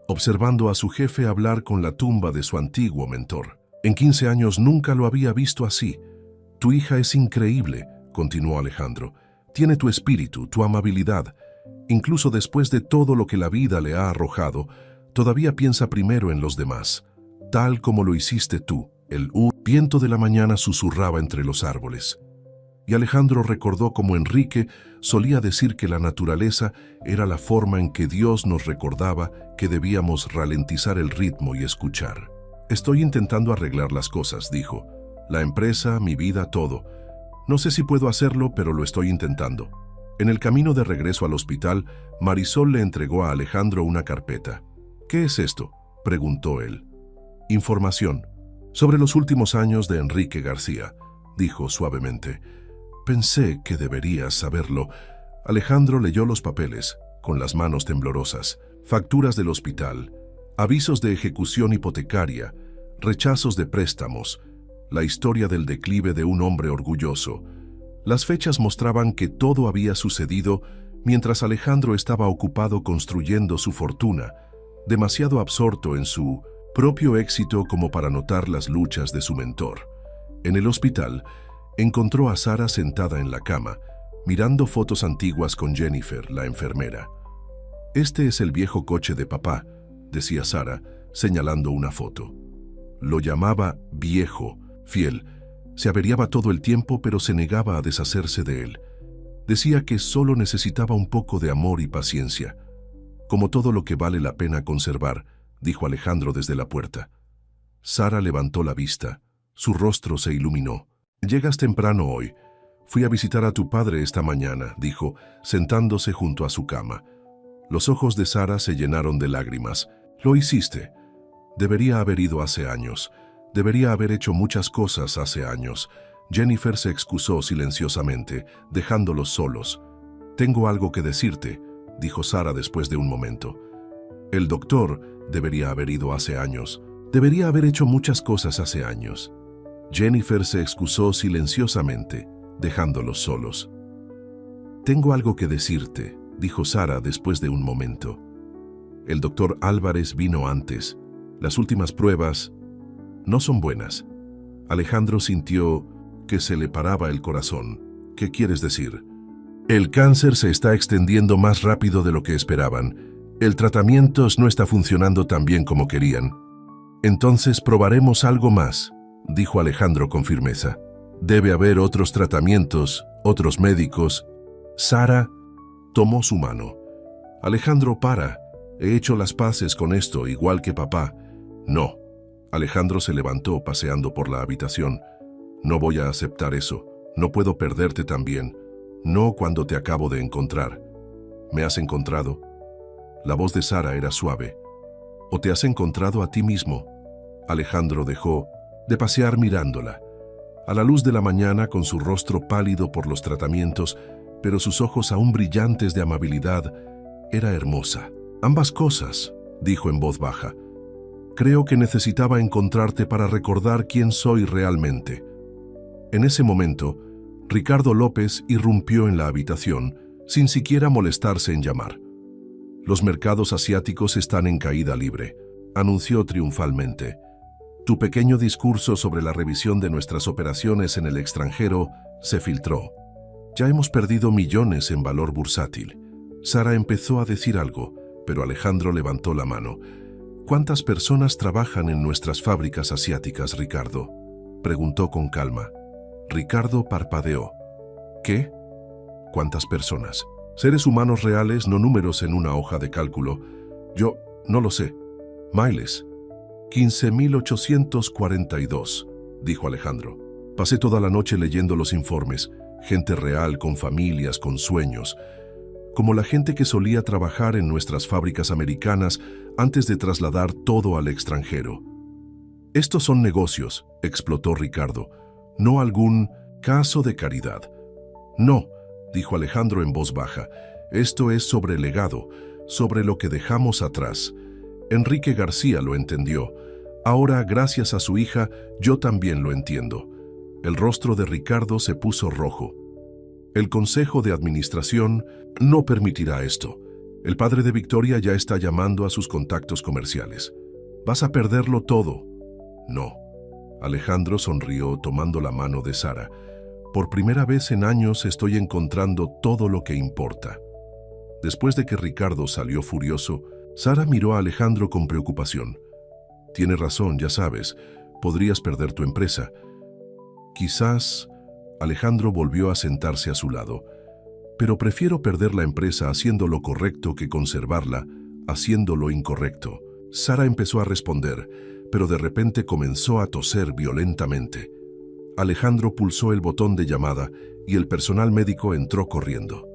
observando a su jefe hablar con la tumba de su antiguo mentor. En 15 años nunca lo había visto así. «Tu hija es increíble», continuó Alejandro. «Tiene tu espíritu, tu amabilidad. Incluso después de todo lo que la vida le ha arrojado, todavía piensa primero en los demás, tal como lo hiciste tú». El viento de la mañana susurraba entre los árboles. Y Alejandro recordó cómo Enrique solía decir que la naturaleza era la forma en que Dios nos recordaba que debíamos ralentizar el ritmo y escuchar. Estoy intentando arreglar las cosas, dijo. La empresa, mi vida, todo. No sé si puedo hacerlo, pero lo estoy intentando. En el camino de regreso al hospital, Marisol le entregó a Alejandro una carpeta. ¿Qué es esto?, preguntó él. Información sobre los últimos años de Enrique García, dijo suavemente. Pensé que deberías saberlo. Alejandro leyó los papeles, con las manos temblorosas. Facturas del hospital, avisos de ejecución hipotecaria, rechazos de préstamos, la historia del declive de un hombre orgulloso. Las fechas mostraban que todo había sucedido mientras Alejandro estaba ocupado construyendo su fortuna, demasiado absorto en su propio éxito como para notar las luchas de su mentor. En el hospital, encontró a Sara sentada en la cama, mirando fotos antiguas con Jennifer, la enfermera. «Este es el viejo coche de papá», decía Sara, señalando una foto. Lo llamaba viejo, fiel. Se averiaba todo el tiempo, pero se negaba a deshacerse de él. Decía que solo necesitaba un poco de amor y paciencia. «Como todo lo que vale la pena conservar», dijo Alejandro desde la puerta. Sara levantó la vista. Su rostro se iluminó. «Llegas temprano hoy. Fui a visitar a tu padre esta mañana», dijo, sentándose junto a su cama. Los ojos de Sara se llenaron de lágrimas. «Lo hiciste. Debería haber ido hace años. Debería haber hecho muchas cosas hace años». Jennifer se excusó silenciosamente, dejándolos solos. «Tengo algo que decirte», dijo Sara después de un momento. «El doctor debería haber ido hace años. Debería haber hecho muchas cosas hace años». Jennifer se excusó silenciosamente, dejándolos solos. «Tengo algo que decirte», dijo Sara después de un momento. «El doctor Álvarez vino antes. Las últimas pruebas no son buenas». Alejandro sintió que se le paraba el corazón. «¿Qué quieres decir?» «El cáncer se está extendiendo más rápido de lo que esperaban. El tratamiento no está funcionando tan bien como querían. Entonces probaremos algo más», dijo Alejandro con firmeza. «Debe haber otros tratamientos, otros médicos». Sara tomó su mano. «Alejandro, para. He hecho las paces con esto, igual que papá». «No». Alejandro se levantó paseando por la habitación. «No voy a aceptar eso. No puedo perderte también. No cuando te acabo de encontrar». «¿Me has encontrado?» La voz de Sara era suave. «¿O te has encontrado a ti mismo?» Alejandro dejó de pasear mirándola. A la luz de la mañana, con su rostro pálido por los tratamientos, pero sus ojos aún brillantes de amabilidad, era hermosa. «Ambas cosas», dijo en voz baja. «Creo que necesitaba encontrarte para recordar quién soy realmente». En ese momento, Ricardo López irrumpió en la habitación, sin siquiera molestarse en llamar. «Los mercados asiáticos están en caída libre», anunció triunfalmente. «Tu pequeño discurso sobre la revisión de nuestras operaciones en el extranjero se filtró. Ya hemos perdido millones en valor bursátil». Sara empezó a decir algo, pero Alejandro levantó la mano. «¿Cuántas personas trabajan en nuestras fábricas asiáticas, Ricardo?», preguntó con calma. Ricardo parpadeó. «¿Qué? ¿Cuántas personas? Seres humanos reales, no números en una hoja de cálculo. Yo no lo sé. Miles». 15.842, dijo Alejandro. «Pasé toda la noche leyendo los informes. Gente real, con familias, con sueños. Como la gente que solía trabajar en nuestras fábricas americanas antes de trasladar todo al extranjero». «Estos son negocios», explotó Ricardo. «No algún caso de caridad». «No», dijo Alejandro en voz baja. «Esto es sobre el legado, sobre lo que dejamos atrás». Enrique García lo entendió. Ahora, gracias a su hija, yo también lo entiendo. El rostro de Ricardo se puso rojo. «El Consejo de Administración no permitirá esto. El padre de Victoria ya está llamando a sus contactos comerciales. Vas a perderlo todo». «No». Alejandro sonrió tomando la mano de Sara. «Por primera vez en años estoy encontrando todo lo que importa». Después de que Ricardo salió furioso, Sara miró a Alejandro con preocupación. «Tiene razón, ya sabes. Podrías perder tu empresa». «Quizás», Alejandro volvió a sentarse a su lado. Pero prefiero perder la empresa haciendo lo correcto que conservarla haciendo lo incorrecto. Sara empezó a responder, pero de repente comenzó a toser violentamente. Alejandro pulsó el botón de llamada y el personal médico entró corriendo.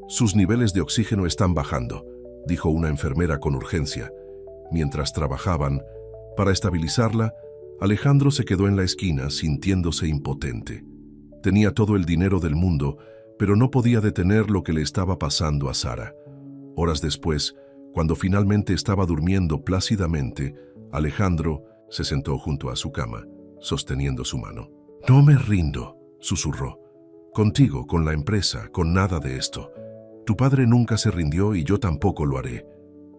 «Sus niveles de oxígeno están bajando», dijo una enfermera con urgencia. Mientras trabajaban, para estabilizarla, Alejandro se quedó en la esquina sintiéndose impotente. Tenía todo el dinero del mundo, pero no podía detener lo que le estaba pasando a Sara. Horas después, cuando finalmente estaba durmiendo plácidamente, Alejandro se sentó junto a su cama, sosteniendo su mano. «No me rindo», susurró. «Contigo, con la empresa, con nada de esto. Tu padre nunca se rindió y yo tampoco lo haré».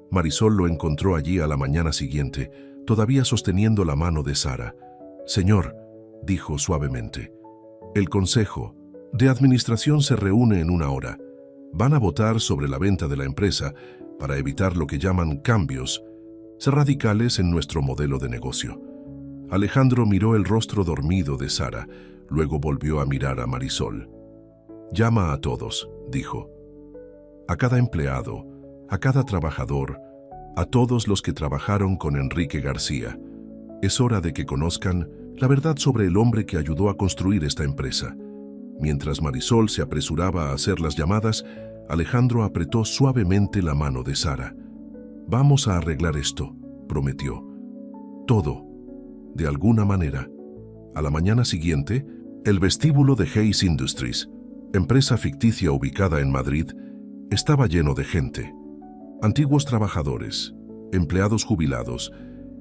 Marisol lo encontró allí a la mañana siguiente, todavía sosteniendo la mano de Sara. «Señor», dijo suavemente, «el Consejo de Administración se reúne en 1 hora. Van a votar sobre la venta de la empresa para evitar lo que llaman cambios radicales en nuestro modelo de negocio». Alejandro miró el rostro dormido de Sara, luego volvió a mirar a Marisol. «Llama a todos», dijo. «A cada empleado, a cada trabajador, a todos los que trabajaron con Enrique García. Es hora de que conozcan la verdad sobre el hombre que ayudó a construir esta empresa». Mientras Marisol se apresuraba a hacer las llamadas, Alejandro apretó suavemente la mano de Sara. «Vamos a arreglar esto», prometió. «Todo, de alguna manera». A la mañana siguiente, el vestíbulo de Hayes Industries, empresa ficticia ubicada en Madrid, estaba lleno de gente. Antiguos trabajadores, empleados jubilados,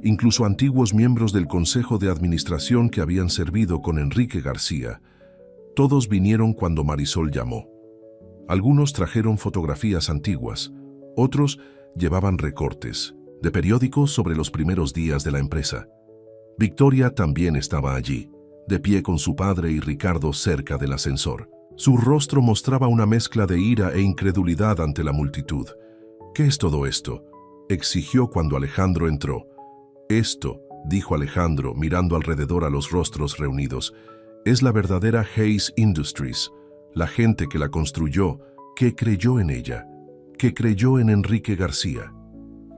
incluso antiguos miembros del Consejo de Administración que habían servido con Enrique García. Todos vinieron cuando Marisol llamó. Algunos trajeron fotografías antiguas, otros llevaban recortes de periódicos sobre los primeros días de la empresa. Victoria también estaba allí, de pie con su padre y Ricardo cerca del ascensor. Su rostro mostraba una mezcla de ira e incredulidad ante la multitud. «¿Qué es todo esto?», exigió cuando Alejandro entró. «Esto», dijo Alejandro mirando alrededor a los rostros reunidos, «es la verdadera Hayes Industries, la gente que la construyó, que creyó en ella, que creyó en Enrique García».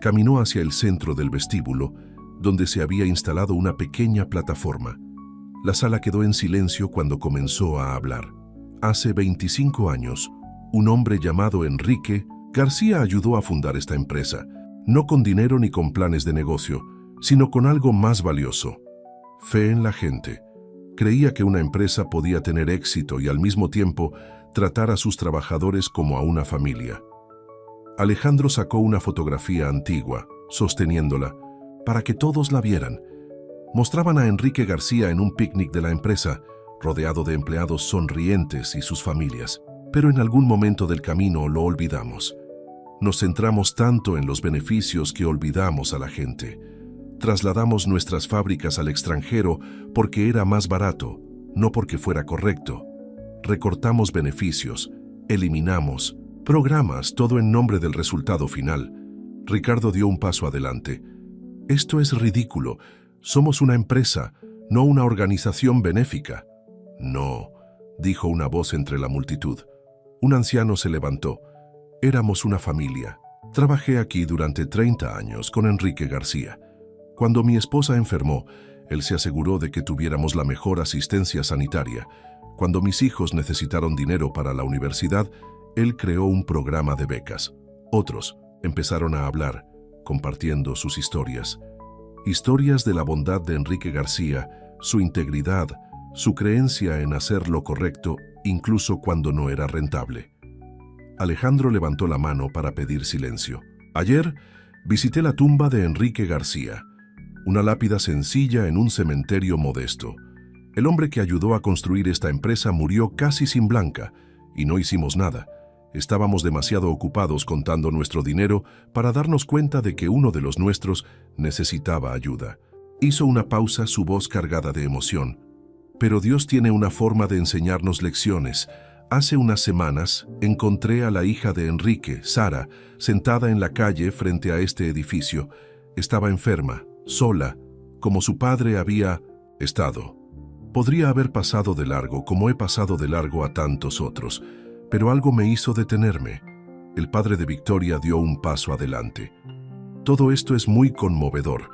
Caminó hacia el centro del vestíbulo, donde se había instalado una pequeña plataforma. La sala quedó en silencio cuando comenzó a hablar. Hace 25 años, un hombre llamado Enrique García ayudó a fundar esta empresa, no con dinero ni con planes de negocio, sino con algo más valioso: fe en la gente. Creía que una empresa podía tener éxito y al mismo tiempo tratar a sus trabajadores como a una familia. Alejandro sacó una fotografía antigua, sosteniéndola, para que todos la vieran. Mostraban a Enrique García en un picnic de la empresa, rodeado de empleados sonrientes y sus familias. Pero en algún momento del camino lo olvidamos. Nos centramos tanto en los beneficios que olvidamos a la gente. Trasladamos nuestras fábricas al extranjero porque era más barato, no porque fuera correcto. Recortamos beneficios, eliminamos programas, todo en nombre del resultado final. Ricardo dio un paso adelante. «Esto es ridículo. Somos una empresa, no una organización benéfica». «No», dijo una voz entre la multitud. Un anciano se levantó. «Éramos una familia. Trabajé aquí durante 30 años con Enrique García. Cuando mi esposa enfermó, él se aseguró de que tuviéramos la mejor asistencia sanitaria. Cuando mis hijos necesitaron dinero para la universidad, él creó un programa de becas. Otros empezaron a hablar, compartiendo sus historias. Historias de la bondad de Enrique García, su integridad, su creencia en hacer lo correcto, incluso cuando no era rentable». Alejandro levantó la mano para pedir silencio. «Ayer visité la tumba de Enrique García, una lápida sencilla en un cementerio modesto. El hombre que ayudó a construir esta empresa murió casi sin blanca, y no hicimos nada. Estábamos demasiado ocupados contando nuestro dinero para darnos cuenta de que uno de los nuestros necesitaba ayuda». Hizo una pausa, su voz cargada de emoción. «Pero Dios tiene una forma de enseñarnos lecciones. Hace unas semanas encontré a la hija de Enrique, Sara, sentada en la calle frente a este edificio. Estaba enferma, sola, como su padre había estado. Podría haber pasado de largo, como he pasado de largo a tantos otros, pero algo me hizo detenerme. El padre de Victoria dio un paso adelante. Todo esto es muy conmovedor,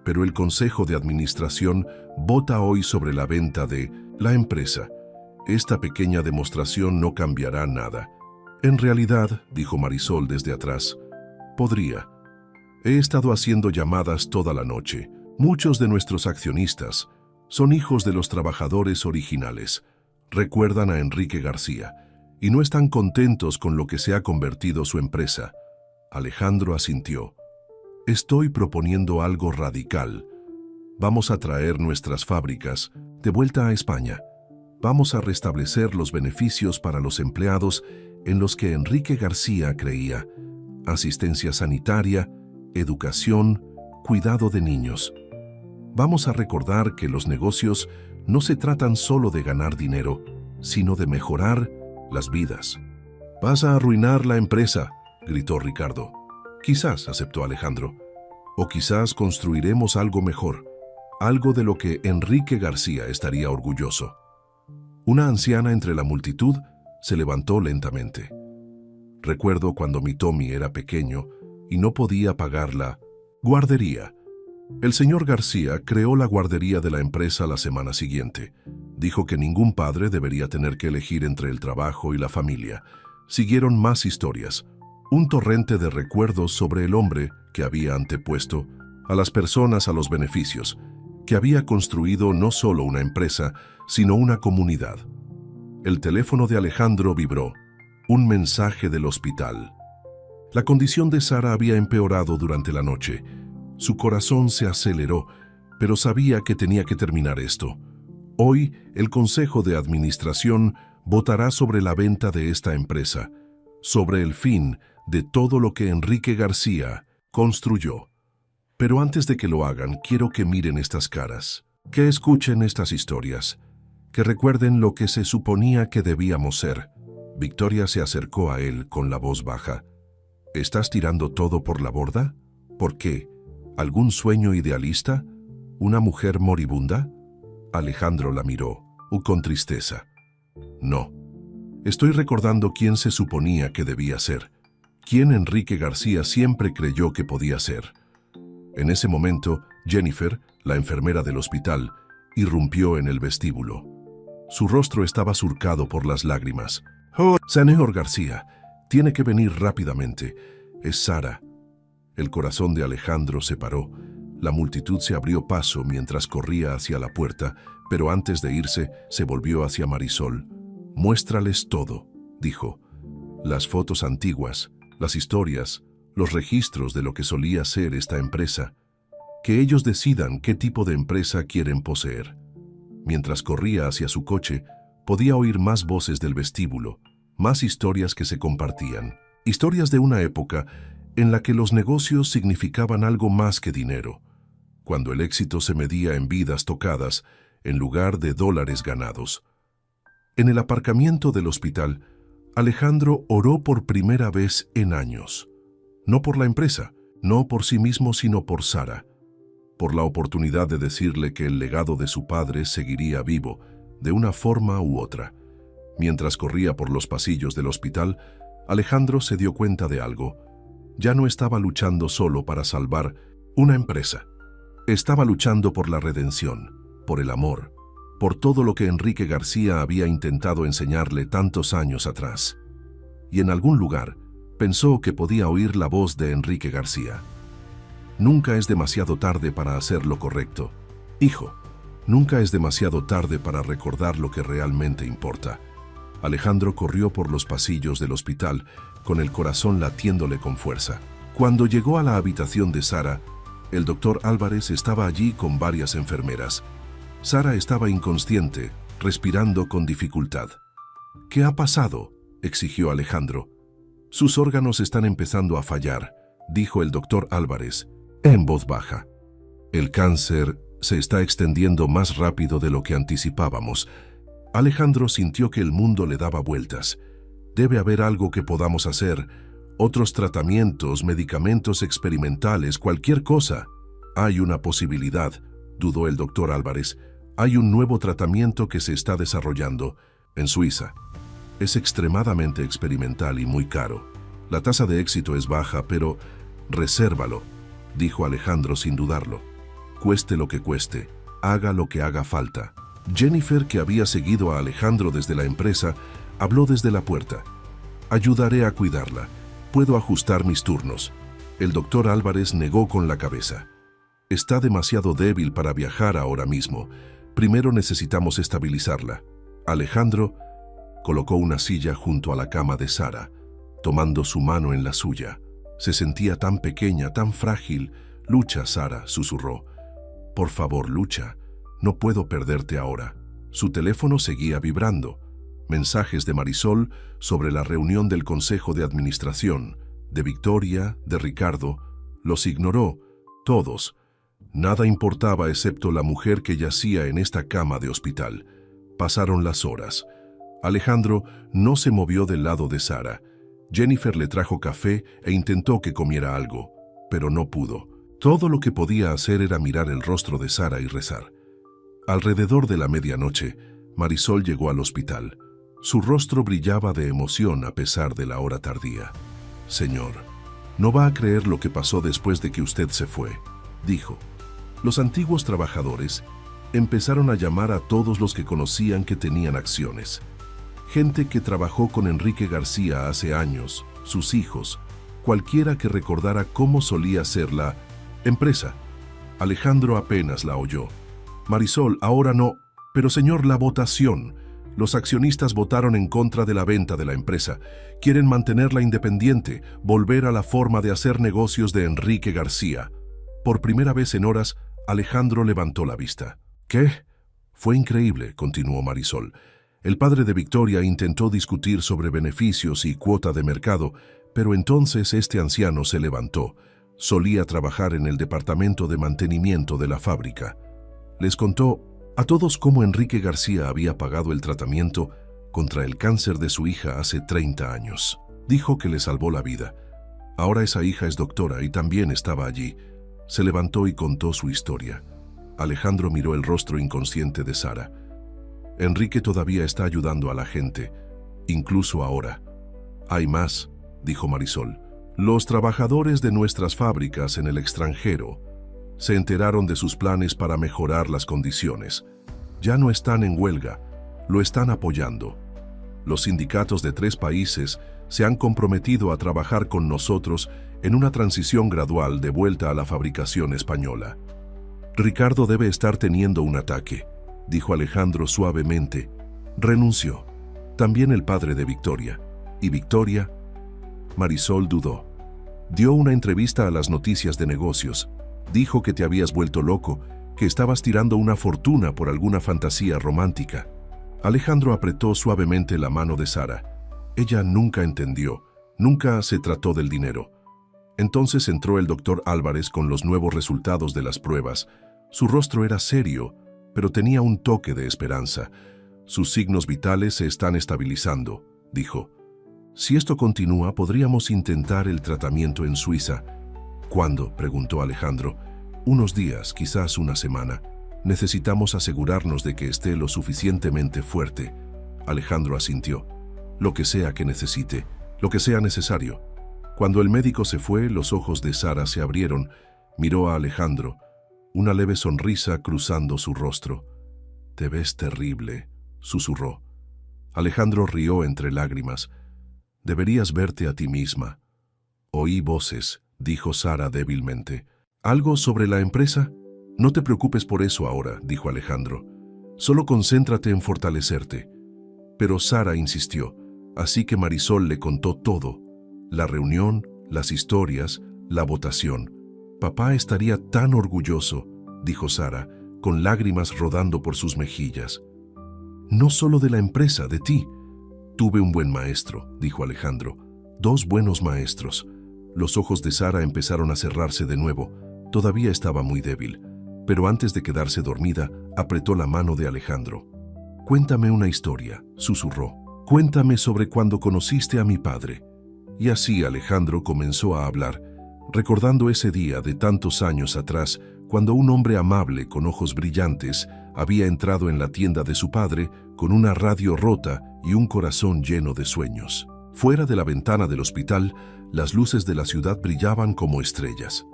pero el Consejo de Administración vota hoy sobre la venta de la empresa. Esta pequeña demostración no cambiará nada. En realidad, dijo Marisol desde atrás, podría. He estado haciendo llamadas toda la noche. Muchos de nuestros accionistas son hijos de los trabajadores originales. Recuerdan a Enrique García y no están contentos con lo que se ha convertido su empresa. Alejandro asintió. Estoy proponiendo algo radical. Vamos a traer nuestras fábricas de vuelta a España. Vamos a restablecer los beneficios para los empleados en los que Enrique García creía. Asistencia sanitaria, educación, cuidado de niños. Vamos a recordar que los negocios no se tratan solo de ganar dinero, sino de mejorar las vidas. «Vas a arruinar la empresa», gritó Ricardo. «Quizás», aceptó Alejandro, «o quizás construiremos algo mejor, algo de lo que Enrique García estaría orgulloso». Una anciana entre la multitud se levantó lentamente. «Recuerdo cuando mi Tommy era pequeño y no podía pagar la guardería. El señor García creó la guardería de la empresa la semana siguiente. Dijo que ningún padre debería tener que elegir entre el trabajo y la familia. Siguieron más historias, un torrente de recuerdos sobre el hombre que había antepuesto a las personas a los beneficios, que había construido no solo una empresa, sino una comunidad. El teléfono de Alejandro vibró, un mensaje del hospital. La condición de Sara había empeorado durante la noche. Su corazón se aceleró, pero sabía que tenía que terminar esto. Hoy, el Consejo de Administración votará sobre la venta de esta empresa, sobre el fin de todo lo que Enrique García construyó. Pero antes de que lo hagan, quiero que miren estas caras, que escuchen estas historias, que recuerden lo que se suponía que debíamos ser. Victoria se acercó a él con la voz baja. ¿Estás tirando todo por la borda? ¿Por qué? ¿Algún sueño idealista? ¿Una mujer moribunda? Alejandro la miró, con tristeza. No. Estoy recordando quién se suponía que debía ser, quién Enrique García siempre creyó que podía ser. En ese momento, Jennifer, la enfermera del hospital, irrumpió en el vestíbulo. Su rostro estaba surcado por las lágrimas. «Oh, señor García, tiene que venir rápidamente. Es Sara». El corazón de Alejandro se paró. La multitud se abrió paso mientras corría hacia la puerta, pero antes de irse, se volvió hacia Marisol. «Muéstrales todo», dijo. «Las fotos antiguas, las historias, los registros de lo que solía ser esta empresa. Que ellos decidan qué tipo de empresa quieren poseer». Mientras corría hacia su coche, podía oír más voces del vestíbulo, más historias que se compartían. Historias de una época en la que los negocios significaban algo más que dinero, cuando el éxito se medía en vidas tocadas en lugar de dólares ganados. En el aparcamiento del hospital, Alejandro oró por primera vez en años. No por la empresa, no por sí mismo, sino por Sara. Por la oportunidad de decirle que el legado de su padre seguiría vivo, de una forma u otra. Mientras corría por los pasillos del hospital, Alejandro se dio cuenta de algo. Ya no estaba luchando solo para salvar una empresa. Estaba luchando por la redención, por el amor, por todo lo que Enrique García había intentado enseñarle tantos años atrás. Y en algún lugar, pensó que podía oír la voz de Enrique García. Nunca es demasiado tarde para hacer lo correcto. Hijo, nunca es demasiado tarde para recordar lo que realmente importa. Alejandro corrió por los pasillos del hospital, con el corazón latiéndole con fuerza. Cuando llegó a la habitación de Sara, el doctor Álvarez estaba allí con varias enfermeras. Sara estaba inconsciente, respirando con dificultad. «¿Qué ha pasado?», exigió Alejandro. «Sus órganos están empezando a fallar», dijo el doctor Álvarez, en voz baja. «El cáncer se está extendiendo más rápido de lo que anticipábamos». Alejandro sintió que el mundo le daba vueltas. «Debe haber algo que podamos hacer. Otros tratamientos, medicamentos experimentales, cualquier cosa». «Hay una posibilidad», dudó el doctor Álvarez. Hay un nuevo tratamiento que se está desarrollando en Suiza. Es extremadamente experimental y muy caro. La tasa de éxito es baja, pero resérvalo, dijo Alejandro sin dudarlo. Cueste lo que cueste, haga lo que haga falta. Jennifer, que había seguido a Alejandro desde la empresa, habló desde la puerta. Ayudaré a cuidarla. Puedo ajustar mis turnos. El doctor Álvarez negó con la cabeza. Está demasiado débil para viajar ahora mismo. Primero necesitamos estabilizarla. Alejandro colocó una silla junto a la cama de Sara, tomando su mano en la suya. Se sentía tan pequeña, tan frágil. Lucha, Sara, susurró. Por favor, lucha. No puedo perderte ahora. Su teléfono seguía vibrando. Mensajes de Marisol sobre la reunión del Consejo de Administración, de Victoria, de Ricardo. Los ignoró, todos. Nada importaba excepto la mujer que yacía en esta cama de hospital. Pasaron las horas. Alejandro no se movió del lado de Sara. Jennifer le trajo café e intentó que comiera algo, pero no pudo. Todo lo que podía hacer era mirar el rostro de Sara y rezar. Alrededor de la medianoche, Marisol llegó al hospital. Su rostro brillaba de emoción a pesar de la hora tardía. «Señor, no va a creer lo que pasó después de que usted se fue», dijo. Los antiguos trabajadores empezaron a llamar a todos los que conocían que tenían acciones. Gente que trabajó con Enrique García hace años, sus hijos, cualquiera que recordara cómo solía ser la empresa. Alejandro apenas la oyó. «Marisol, ahora no, pero señor, la votación. Los accionistas votaron en contra de la venta de la empresa. Quieren mantenerla independiente, volver a la forma de hacer negocios de Enrique García». Por primera vez en horas, Alejandro levantó la vista. «¿Qué?» «Fue increíble», continuó Marisol. «El padre de Victoria intentó discutir sobre beneficios y cuota de mercado, pero entonces este anciano se levantó. Solía trabajar en el departamento de mantenimiento de la fábrica. Les contó a todos cómo Enrique García había pagado el tratamiento contra el cáncer de su hija hace 30 años. Dijo que le salvó la vida. Ahora esa hija es doctora y también estaba allí». Se levantó y contó su historia. Alejandro miró el rostro inconsciente de Sara. «Enrique todavía está ayudando a la gente, incluso ahora». «Hay más», dijo Marisol. «Los trabajadores de nuestras fábricas en el extranjero se enteraron de sus planes para mejorar las condiciones. Ya no están en huelga, lo están apoyando. Los sindicatos de 3 países se han comprometido a trabajar con nosotros en una transición gradual de vuelta a la fabricación española». «Ricardo debe estar teniendo un ataque», dijo Alejandro suavemente. «Renunció. También el padre de Victoria». «¿Y Victoria?» Marisol dudó. «Dio una entrevista a las noticias de negocios. Dijo que te habías vuelto loco, que estabas tirando una fortuna por alguna fantasía romántica». Alejandro apretó suavemente la mano de Sara. Ella nunca entendió, nunca se trató del dinero. Entonces entró el doctor Álvarez con los nuevos resultados de las pruebas. Su rostro era serio, pero tenía un toque de esperanza. «Sus signos vitales se están estabilizando», dijo. «Si esto continúa, podríamos intentar el tratamiento en Suiza». «¿Cuándo?», preguntó Alejandro. «Unos días, quizás una semana. Necesitamos asegurarnos de que esté lo suficientemente fuerte». Alejandro asintió. «Lo que sea que necesite, lo que sea necesario». Cuando el médico se fue, los ojos de Sara se abrieron. Miró a Alejandro, una leve sonrisa cruzando su rostro. «Te ves terrible», susurró. Alejandro rió entre lágrimas. «Deberías verte a ti misma». «Oí voces», dijo Sara débilmente. «¿Algo sobre la empresa?» «No te preocupes por eso ahora», dijo Alejandro. «Solo concéntrate en fortalecerte». Pero Sara insistió, así que Marisol le contó todo. La reunión, las historias, la votación. «Papá estaría tan orgulloso», dijo Sara, con lágrimas rodando por sus mejillas. «No solo de la empresa, de ti». «Tuve un buen maestro», dijo Alejandro. «2 buenos maestros». Los ojos de Sara empezaron a cerrarse de nuevo. Todavía estaba muy débil, pero antes de quedarse dormida, apretó la mano de Alejandro. «Cuéntame una historia», susurró. «Cuéntame sobre cuando conociste a mi padre». Y así Alejandro comenzó a hablar, recordando ese día de tantos años atrás, cuando un hombre amable con ojos brillantes había entrado en la tienda de su padre con una radio rota y un corazón lleno de sueños. Fuera de la ventana del hospital, las luces de la ciudad brillaban como estrellas.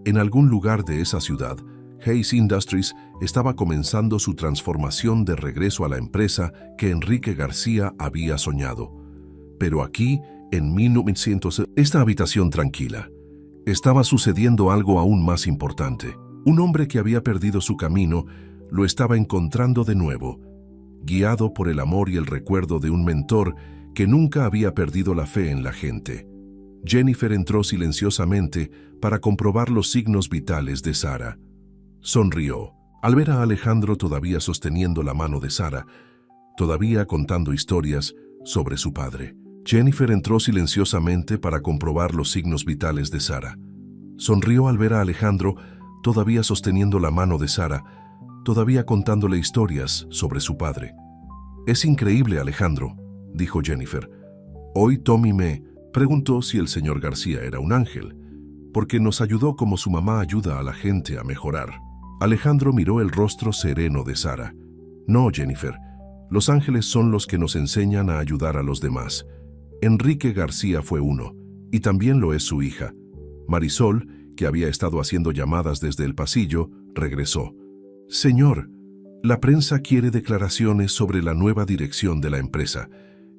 En algún lugar de esa ciudad, Hayes Industries estaba comenzando su transformación de regreso a la empresa que Enrique García había soñado. Pero aquí, en 1900, esta habitación tranquila, estaba sucediendo algo aún más importante. Un hombre que había perdido su camino lo estaba encontrando de nuevo, guiado por el amor y el recuerdo de un mentor que nunca había perdido la fe en la gente. Jennifer entró silenciosamente para comprobar los signos vitales de Sara. Sonrió al ver a Alejandro todavía sosteniendo la mano de Sara, todavía contando historias sobre su padre. Jennifer entró silenciosamente para comprobar los signos vitales de Sara. Sonrió al ver a Alejandro todavía sosteniendo la mano de Sara, todavía contándole historias sobre su padre. «Es increíble, Alejandro», dijo Jennifer. «Hoy Tommy me preguntó si el señor García era un ángel, porque nos ayudó como su mamá ayuda a la gente a mejorar». Alejandro miró el rostro sereno de Sara. «No, Jennifer, los ángeles son los que nos enseñan a ayudar a los demás. Enrique García fue uno, y también lo es su hija». Marisol, que había estado haciendo llamadas desde el pasillo, regresó. «Señor, la prensa quiere declaraciones sobre la nueva dirección de la empresa,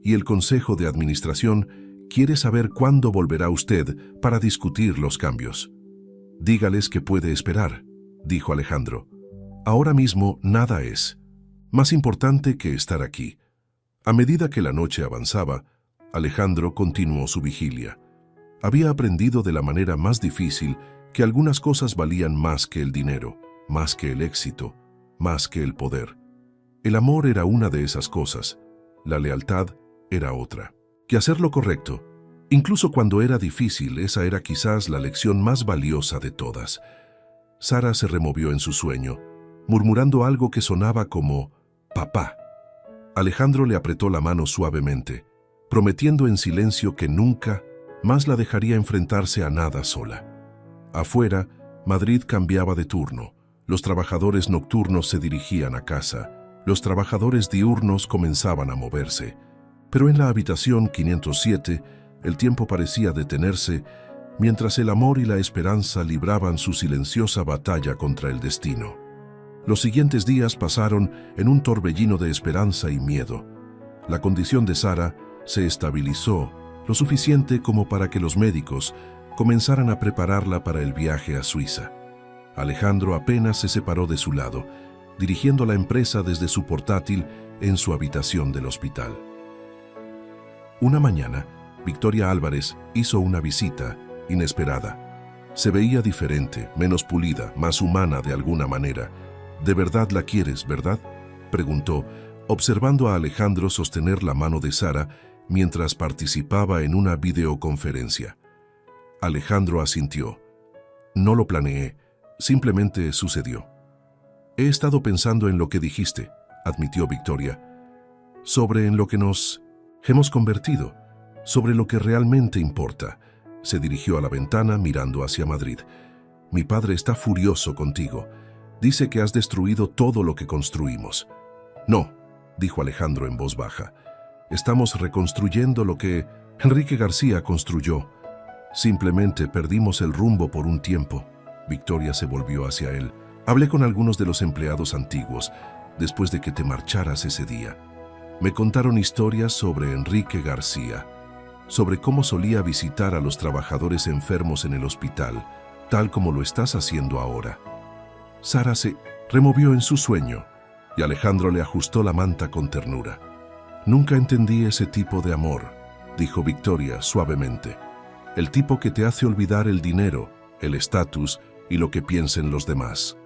y el Consejo de Administración quiere saber cuándo volverá usted para discutir los cambios». «Dígales que puede esperar», dijo Alejandro. «Ahora mismo nada es más importante que estar aquí». A medida que la noche avanzaba, Alejandro continuó su vigilia. Había aprendido de la manera más difícil que algunas cosas valían más que el dinero, más que el éxito, más que el poder. El amor era una de esas cosas, la lealtad era otra. Que hacer lo correcto, incluso cuando era difícil, esa era quizás la lección más valiosa de todas. Sara se removió en su sueño, murmurando algo que sonaba como «papá». Alejandro le apretó la mano suavemente, prometiendo en silencio que nunca más la dejaría enfrentarse a nada sola. Afuera, Madrid cambiaba de turno. Los trabajadores nocturnos se dirigían a casa. Los trabajadores diurnos comenzaban a moverse. Pero en la habitación 507, el tiempo parecía detenerse mientras el amor y la esperanza libraban su silenciosa batalla contra el destino. Los siguientes días pasaron en un torbellino de esperanza y miedo. La condición de Sara se estabilizó lo suficiente como para que los médicos comenzaran a prepararla para el viaje a Suiza. Alejandro apenas se separó de su lado, dirigiendo la empresa desde su portátil en su habitación del hospital. Una mañana, Victoria Álvarez hizo una visita inesperada. Se veía diferente, menos pulida, más humana de alguna manera. «¿De verdad la quieres, verdad?», preguntó, observando a Alejandro sostener la mano de Sara mientras participaba en una videoconferencia. Alejandro asintió. «No lo planeé, simplemente sucedió». «He estado pensando en lo que dijiste», admitió Victoria, «sobre en lo que nos hemos convertido, sobre lo que realmente importa». Se dirigió a la ventana mirando hacia Madrid. «Mi padre está furioso contigo. Dice que has destruido todo lo que construimos». «No», dijo Alejandro en voz baja. «Estamos reconstruyendo lo que Enrique García construyó. Simplemente perdimos el rumbo por un tiempo». Victoria se volvió hacia él. «Hablé con algunos de los empleados antiguos después de que te marcharas ese día. Me contaron historias sobre Enrique García, sobre cómo solía visitar a los trabajadores enfermos en el hospital, tal como lo estás haciendo ahora». Sara se removió en su sueño y Alejandro le ajustó la manta con ternura. «Nunca entendí ese tipo de amor», dijo Victoria suavemente. «El tipo que te hace olvidar el dinero, el estatus y lo que piensen los demás».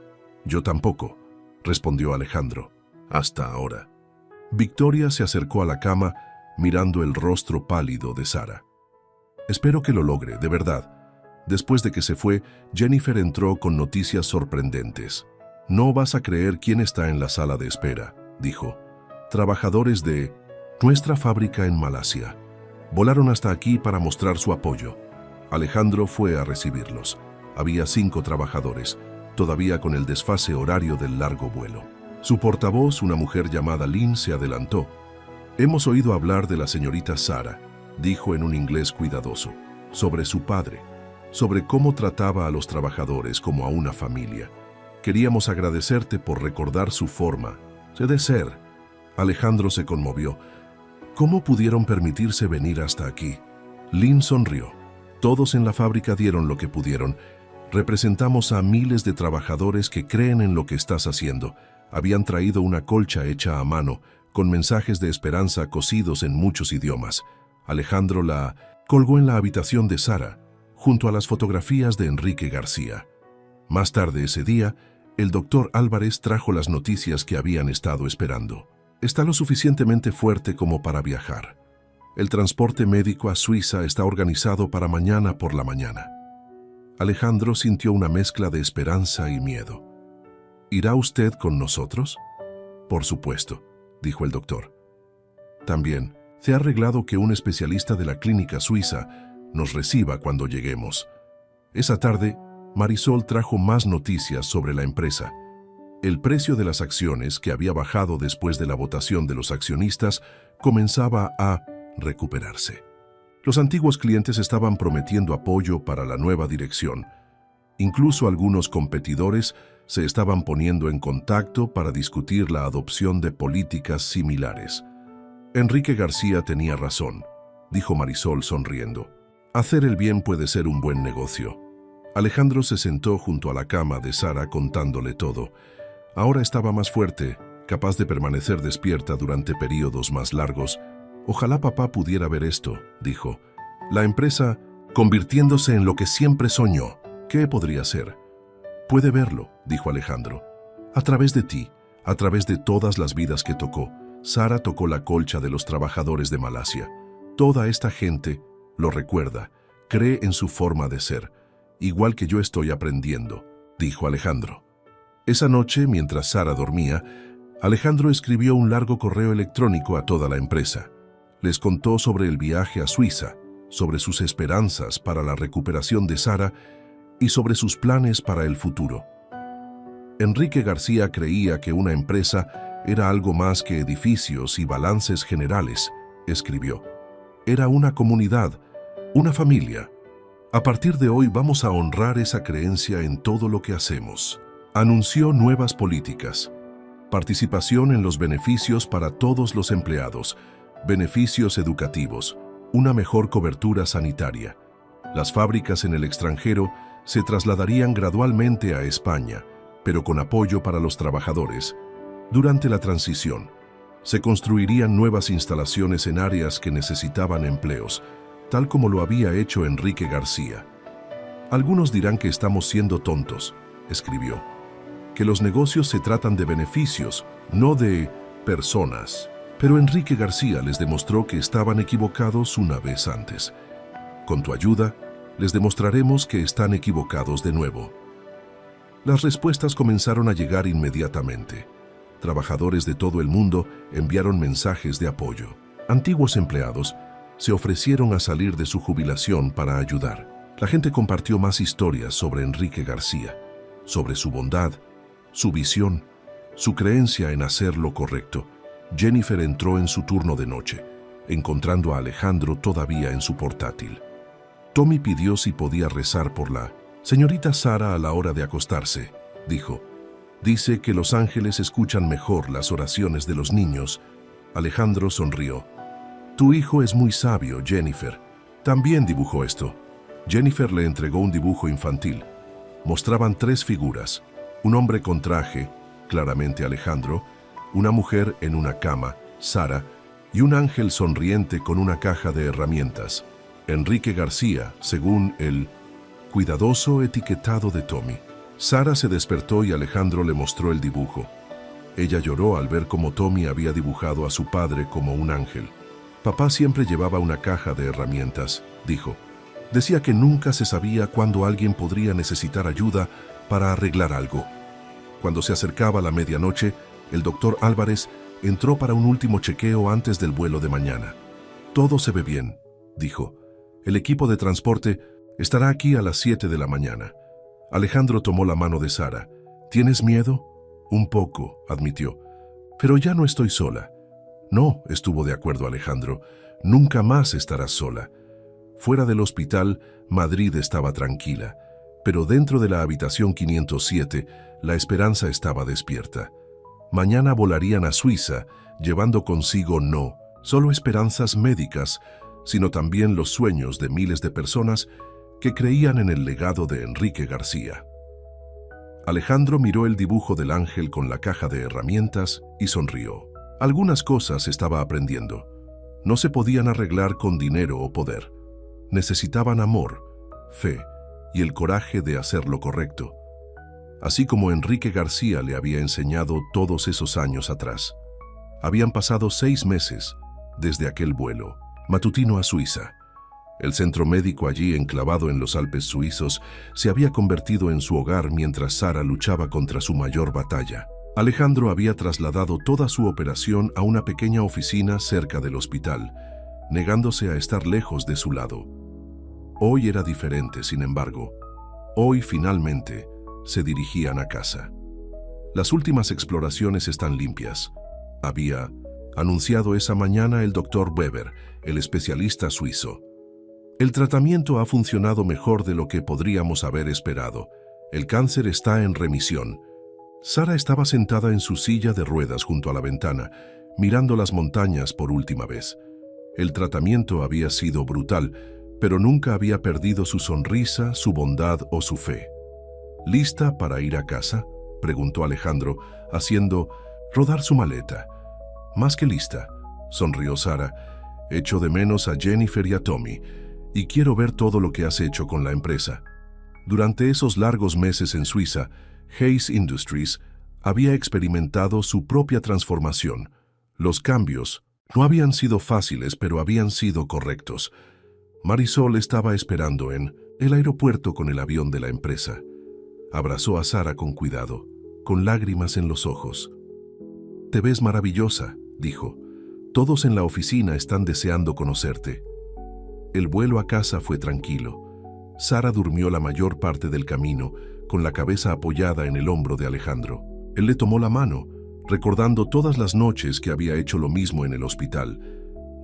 «Yo tampoco», respondió Alejandro, «hasta ahora». Victoria se acercó a la cama mirando el rostro pálido de Sara. «Espero que lo logre, de verdad». Después de que se fue, Jennifer entró con noticias sorprendentes. «No vas a creer quién está en la sala de espera», dijo. «Trabajadores de nuestra fábrica en Malasia. Volaron hasta aquí para mostrar su apoyo». Alejandro fue a recibirlos. Había 5 trabajadores, todavía con el desfase horario del largo vuelo. Su portavoz, una mujer llamada Lynn, se adelantó. «Hemos oído hablar de la señorita Sara», dijo en un inglés cuidadoso, «sobre su padre, sobre cómo trataba a los trabajadores como a una familia. Queríamos agradecerte por recordar su forma de ser». Alejandro se conmovió. «¿Cómo pudieron permitirse venir hasta aquí?». Lynn sonrió. «Todos en la fábrica dieron lo que pudieron. Representamos a miles de trabajadores que creen en lo que estás haciendo. Habían traído una colcha hecha a mano, con mensajes de esperanza cosidos en muchos idiomas. Alejandro la colgó en la habitación de Sara, junto a las fotografías de Enrique García. Más tarde ese día, el doctor Álvarez trajo las noticias que habían estado esperando. «Está lo suficientemente fuerte como para viajar. El transporte médico a Suiza está organizado para mañana por la mañana». Alejandro sintió una mezcla de esperanza y miedo. «¿Irá usted con nosotros?». «Por supuesto», dijo el doctor. «También se ha arreglado que un especialista de la clínica suiza nos reciba cuando lleguemos». Esa tarde, Marisol trajo más noticias sobre la empresa. El precio de las acciones, que había bajado después de la votación de los accionistas, comenzaba a recuperarse. Los antiguos clientes estaban prometiendo apoyo para la nueva dirección. Incluso algunos competidores se estaban poniendo en contacto para discutir la adopción de políticas similares. «Enrique García tenía razón», dijo Marisol sonriendo. «Hacer el bien puede ser un buen negocio». Alejandro se sentó junto a la cama de Sara contándole todo. Ahora estaba más fuerte, capaz de permanecer despierta durante periodos más largos. «Ojalá papá pudiera ver esto», dijo. «La empresa convirtiéndose en lo que siempre soñó. ¿Qué podría ser?». «Puede verlo», dijo Alejandro. «A través de ti, a través de todas las vidas que tocó». Sara tocó la colcha de los trabajadores de Malasia. «Toda esta gente lo recuerda, cree en su forma de ser, igual que yo estoy aprendiendo», dijo Alejandro. Esa noche, mientras Sara dormía, Alejandro escribió un largo correo electrónico a toda la empresa. Les contó sobre el viaje a Suiza, sobre sus esperanzas para la recuperación de Sara y sobre sus planes para el futuro. Enrique García creía que una empresa era algo más que edificios y balances generales, escribió. Era una comunidad, una familia. «A partir de hoy vamos a honrar esa creencia en todo lo que hacemos». Anunció nuevas políticas. Participación en los beneficios para todos los empleados, beneficios educativos, una mejor cobertura sanitaria. Las fábricas en el extranjero se trasladarían gradualmente a España, pero con apoyo para los trabajadores. Durante la transición, se construirían nuevas instalaciones en áreas que necesitaban empleos, tal como lo había hecho Enrique García. «Algunos dirán que estamos siendo tontos», escribió, «que los negocios se tratan de beneficios, no de personas». Pero Enrique García les demostró que estaban equivocados una vez antes. «Con tu ayuda, les demostraremos que están equivocados de nuevo». Las respuestas comenzaron a llegar inmediatamente. Trabajadores de todo el mundo enviaron mensajes de apoyo. Antiguos empleados se ofrecieron a salir de su jubilación para ayudar. La gente compartió más historias sobre Enrique García, sobre su bondad, su visión, su creencia en hacer lo correcto. Jennifer entró en su turno de noche, encontrando a Alejandro todavía en su portátil. Tommy pidió si podía rezar por la señorita Sara a la hora de acostarse, dijo. «Dice que los ángeles escuchan mejor las oraciones de los niños». Alejandro sonrió. «Tu hijo es muy sabio, Jennifer. También dibujó esto». Jennifer le entregó un dibujo infantil. Mostraban 3 figuras: un hombre con traje, claramente Alejandro, una mujer en una cama, Sara, y un ángel sonriente con una caja de herramientas, Enrique García, según el cuidadoso etiquetado de Tommy. Sara se despertó y Alejandro le mostró el dibujo. Ella lloró al ver cómo Tommy había dibujado a su padre como un ángel. «Papá siempre llevaba una caja de herramientas», dijo. «Decía que nunca se sabía cuándo alguien podría necesitar ayuda para arreglar algo». Cuando se acercaba la medianoche, el doctor Álvarez entró para un último chequeo antes del vuelo de mañana. «Todo se ve bien», dijo. «El equipo de transporte estará aquí a las 7 de la mañana». Alejandro tomó la mano de Sara. «¿Tienes miedo?». Un poco, admitió. Pero ya no estoy sola. No, estuvo de acuerdo Alejandro. Nunca más estarás sola. Fuera del hospital, Madrid estaba tranquila, pero dentro de la habitación 507, la esperanza estaba despierta. Mañana volarían a Suiza, llevando consigo no solo esperanzas médicas, sino también los sueños de miles de personas que creían en el legado de Enrique García. Alejandro miró el dibujo del ángel con la caja de herramientas y sonrió. Algunas cosas estaba aprendiendo. No se podían arreglar con dinero o poder. Necesitaban amor, fe y el coraje de hacer lo correcto, así como Enrique García le había enseñado todos esos años atrás. Habían pasado 6 meses desde aquel vuelo matutino a Suiza. El centro médico allí enclavado en los Alpes suizos se había convertido en su hogar mientras Sara luchaba contra su mayor batalla. Alejandro había trasladado toda su operación a una pequeña oficina cerca del hospital, negándose a estar lejos de su lado. Hoy era diferente, sin embargo. Hoy, finalmente, se dirigían a casa. Las últimas exploraciones están limpias. Había anunciado esa mañana el doctor Weber, el especialista suizo. El tratamiento ha funcionado mejor de lo que podríamos haber esperado. El cáncer está en remisión. Sara estaba sentada en su silla de ruedas junto a la ventana, mirando las montañas por última vez. El tratamiento había sido brutal, pero nunca había perdido su sonrisa, su bondad o su fe. ¿Lista para ir a casa?, preguntó Alejandro, haciendo rodar su maleta. Más que lista, sonrió Sara. Echo de menos a Jennifer y a Tommy, y quiero ver todo lo que has hecho con la empresa. Durante esos largos meses en Suiza, Hayes Industries había experimentado su propia transformación. Los cambios no habían sido fáciles, pero habían sido correctos. Marisol estaba esperando en el aeropuerto con el avión de la empresa. Abrazó a Sara con cuidado, con lágrimas en los ojos. «Te ves maravillosa», dijo. «Todos en la oficina están deseando conocerte». El vuelo a casa fue tranquilo. Sara durmió la mayor parte del camino, con la cabeza apoyada en el hombro de Alejandro. Él le tomó la mano, recordando todas las noches que había hecho lo mismo en el hospital,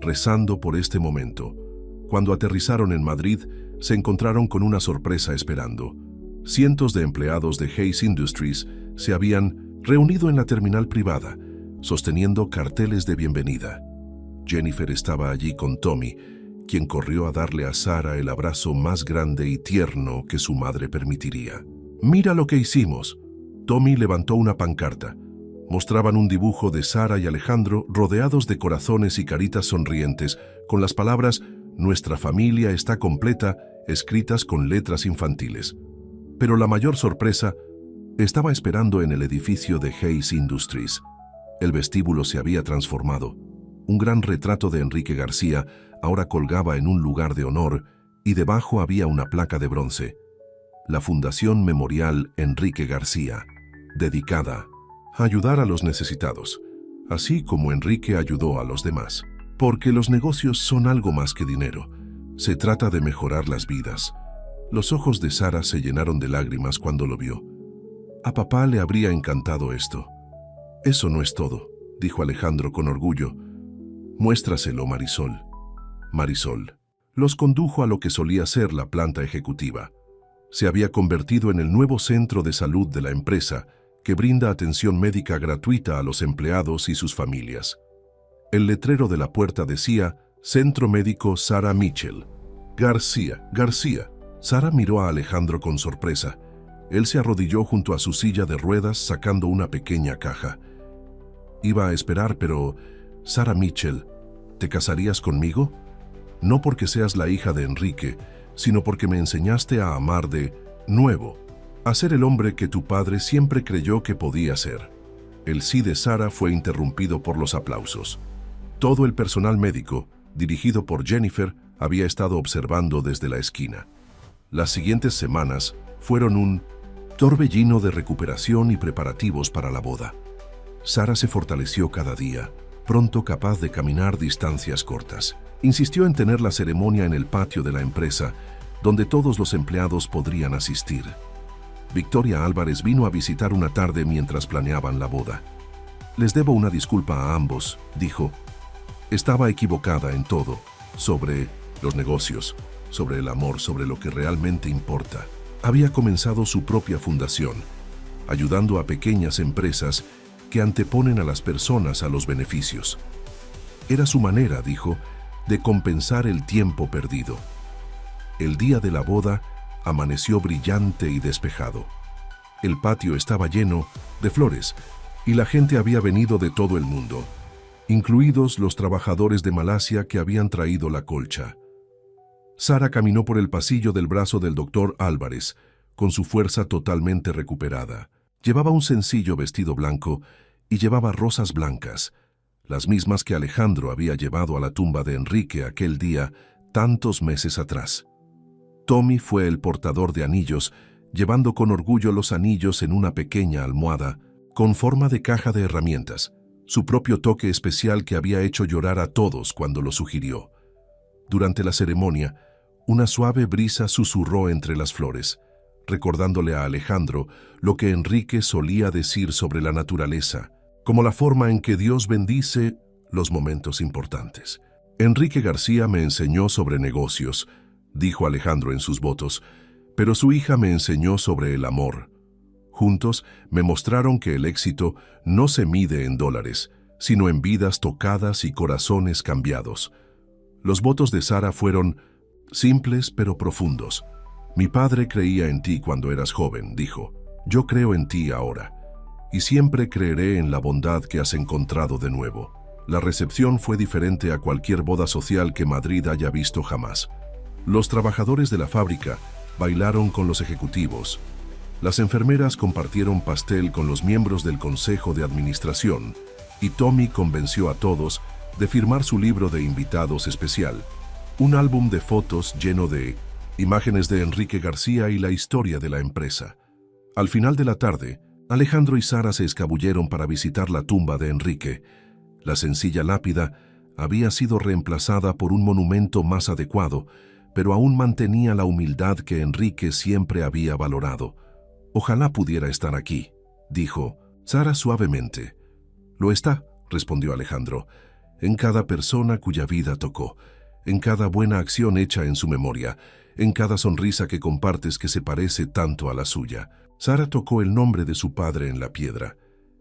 rezando por este momento. Cuando aterrizaron en Madrid, se encontraron con una sorpresa esperando. Cientos de empleados de Hayes Industries se habían reunido en la terminal privada, sosteniendo carteles de bienvenida. Jennifer estaba allí con Tommy, quien corrió a darle a Sara el abrazo más grande y tierno que su madre permitiría. «Mira lo que hicimos». Tommy levantó una pancarta. Mostraban un dibujo de Sara y Alejandro rodeados de corazones y caritas sonrientes, con las palabras «Nuestra familia está completa», escritas con letras infantiles. Pero la mayor sorpresa estaba esperando en el edificio de Hayes Industries. El vestíbulo se había transformado. Un gran retrato de Enrique García ahora colgaba en un lugar de honor y debajo había una placa de bronce. La Fundación Memorial Enrique García, dedicada a ayudar a los necesitados, así como Enrique ayudó a los demás. Porque los negocios son algo más que dinero. Se trata de mejorar las vidas. Los ojos de Sara se llenaron de lágrimas cuando lo vio. A papá le habría encantado esto. «Eso no es todo», dijo Alejandro con orgullo. «Muéstraselo, Marisol». Marisol los condujo a lo que solía ser la planta ejecutiva. Se había convertido en el nuevo centro de salud de la empresa, que brinda atención médica gratuita a los empleados y sus familias. El letrero de la puerta decía «Centro Médico Sara Mitchell». «García, García». Sara miró a Alejandro con sorpresa. Él se arrodilló junto a su silla de ruedas sacando una pequeña caja. Iba a esperar, pero... «Sara Mitchell, ¿te casarías conmigo? No porque seas la hija de Enrique, sino porque me enseñaste a amar de nuevo, a ser el hombre que tu padre siempre creyó que podía ser». El sí de Sara fue interrumpido por los aplausos. Todo el personal médico, dirigido por Jennifer, había estado observando desde la esquina. Las siguientes semanas fueron un torbellino de recuperación y preparativos para la boda. Sara se fortaleció cada día, pronto capaz de caminar distancias cortas. Insistió en tener la ceremonia en el patio de la empresa, donde todos los empleados podrían asistir. Victoria Álvarez vino a visitar una tarde mientras planeaban la boda. «Les debo una disculpa a ambos», dijo. «Estaba equivocada en todo, sobre los negocios, sobre el amor, sobre lo que realmente importa». Había comenzado su propia fundación, ayudando a pequeñas empresas que anteponen a las personas a los beneficios. Era su manera, dijo, de compensar el tiempo perdido. El día de la boda amaneció brillante y despejado. El patio estaba lleno de flores y la gente había venido de todo el mundo, incluidos los trabajadores de Malasia que habían traído la colcha. Sara caminó por el pasillo del brazo del doctor Álvarez, con su fuerza totalmente recuperada. Llevaba un sencillo vestido blanco y llevaba rosas blancas, las mismas que Alejandro había llevado a la tumba de Enrique aquel día, tantos meses atrás. Tommy fue el portador de anillos, llevando con orgullo los anillos en una pequeña almohada, con forma de caja de herramientas, su propio toque especial que había hecho llorar a todos cuando lo sugirió. Durante la ceremonia, una suave brisa susurró entre las flores, recordándole a Alejandro lo que Enrique solía decir sobre la naturaleza, como la forma en que Dios bendice los momentos importantes. «Enrique García me enseñó sobre negocios», dijo Alejandro en sus votos, «pero su hija me enseñó sobre el amor. Juntos me mostraron que el éxito no se mide en dólares, sino en vidas tocadas y corazones cambiados». Los votos de Sara fueron simples pero profundos. «Mi padre creía en ti cuando eras joven», dijo. «Yo creo en ti ahora, y siempre creeré en la bondad que has encontrado de nuevo». La recepción fue diferente a cualquier boda social que Madrid haya visto jamás. Los trabajadores de la fábrica bailaron con los ejecutivos. Las enfermeras compartieron pastel con los miembros del consejo de administración, y Tommy convenció a todos de firmar su libro de invitados especial, un álbum de fotos lleno de imágenes de Enrique García y la historia de la empresa. Al final de la tarde, Alejandro y Sara se escabulleron para visitar la tumba de Enrique. La sencilla lápida había sido reemplazada por un monumento más adecuado, pero aún mantenía la humildad que Enrique siempre había valorado. «Ojalá pudiera estar aquí», dijo Sara suavemente. «Lo está», respondió Alejandro, «en cada persona cuya vida tocó, en cada buena acción hecha en su memoria, en cada sonrisa que compartes que se parece tanto a la suya». Sara tocó el nombre de su padre en la piedra.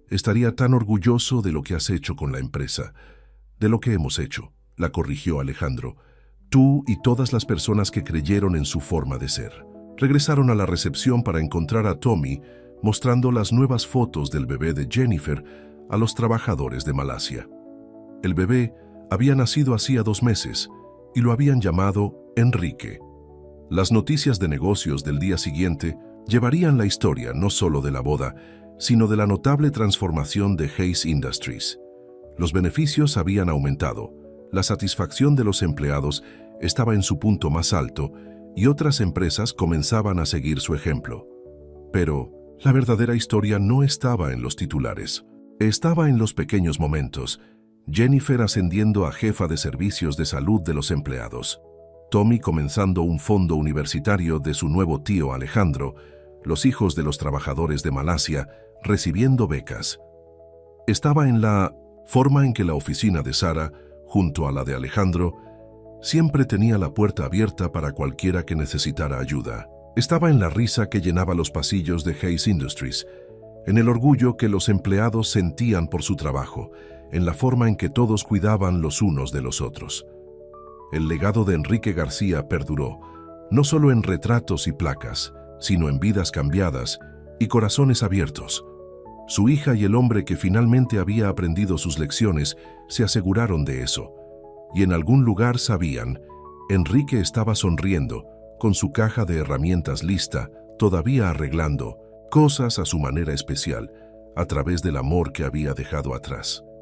«Estaría tan orgulloso de lo que has hecho con la empresa». «De lo que hemos hecho», la corrigió Alejandro. «Tú y todas las personas que creyeron en su forma de ser». Regresaron a la recepción para encontrar a Tommy mostrando las nuevas fotos del bebé de Jennifer a los trabajadores de Malasia. El bebé había nacido hacía 2 meses y lo habían llamado Enrique. Las noticias de negocios del día siguiente llevarían la historia no solo de la boda, sino de la notable transformación de Hayes Industries. Los beneficios habían aumentado, la satisfacción de los empleados estaba en su punto más alto y otras empresas comenzaban a seguir su ejemplo. Pero la verdadera historia no estaba en los titulares, estaba en los pequeños momentos. Jennifer ascendiendo a jefa de servicios de salud de los empleados, Tommy comenzando un fondo universitario de su nuevo tío Alejandro, los hijos de los trabajadores de Malasia recibiendo becas. Estaba en la forma en que la oficina de Sara, junto a la de Alejandro, siempre tenía la puerta abierta para cualquiera que necesitara ayuda. Estaba en la risa que llenaba los pasillos de Hayes Industries, en el orgullo que los empleados sentían por su trabajo, en la forma en que todos cuidaban los unos de los otros. El legado de Enrique García perduró, no solo en retratos y placas, sino en vidas cambiadas y corazones abiertos. Su hija y el hombre que finalmente había aprendido sus lecciones se aseguraron de eso, y en algún lugar sabían, Enrique estaba sonriendo, con su caja de herramientas lista, todavía arreglando cosas a su manera especial, a través del amor que había dejado atrás.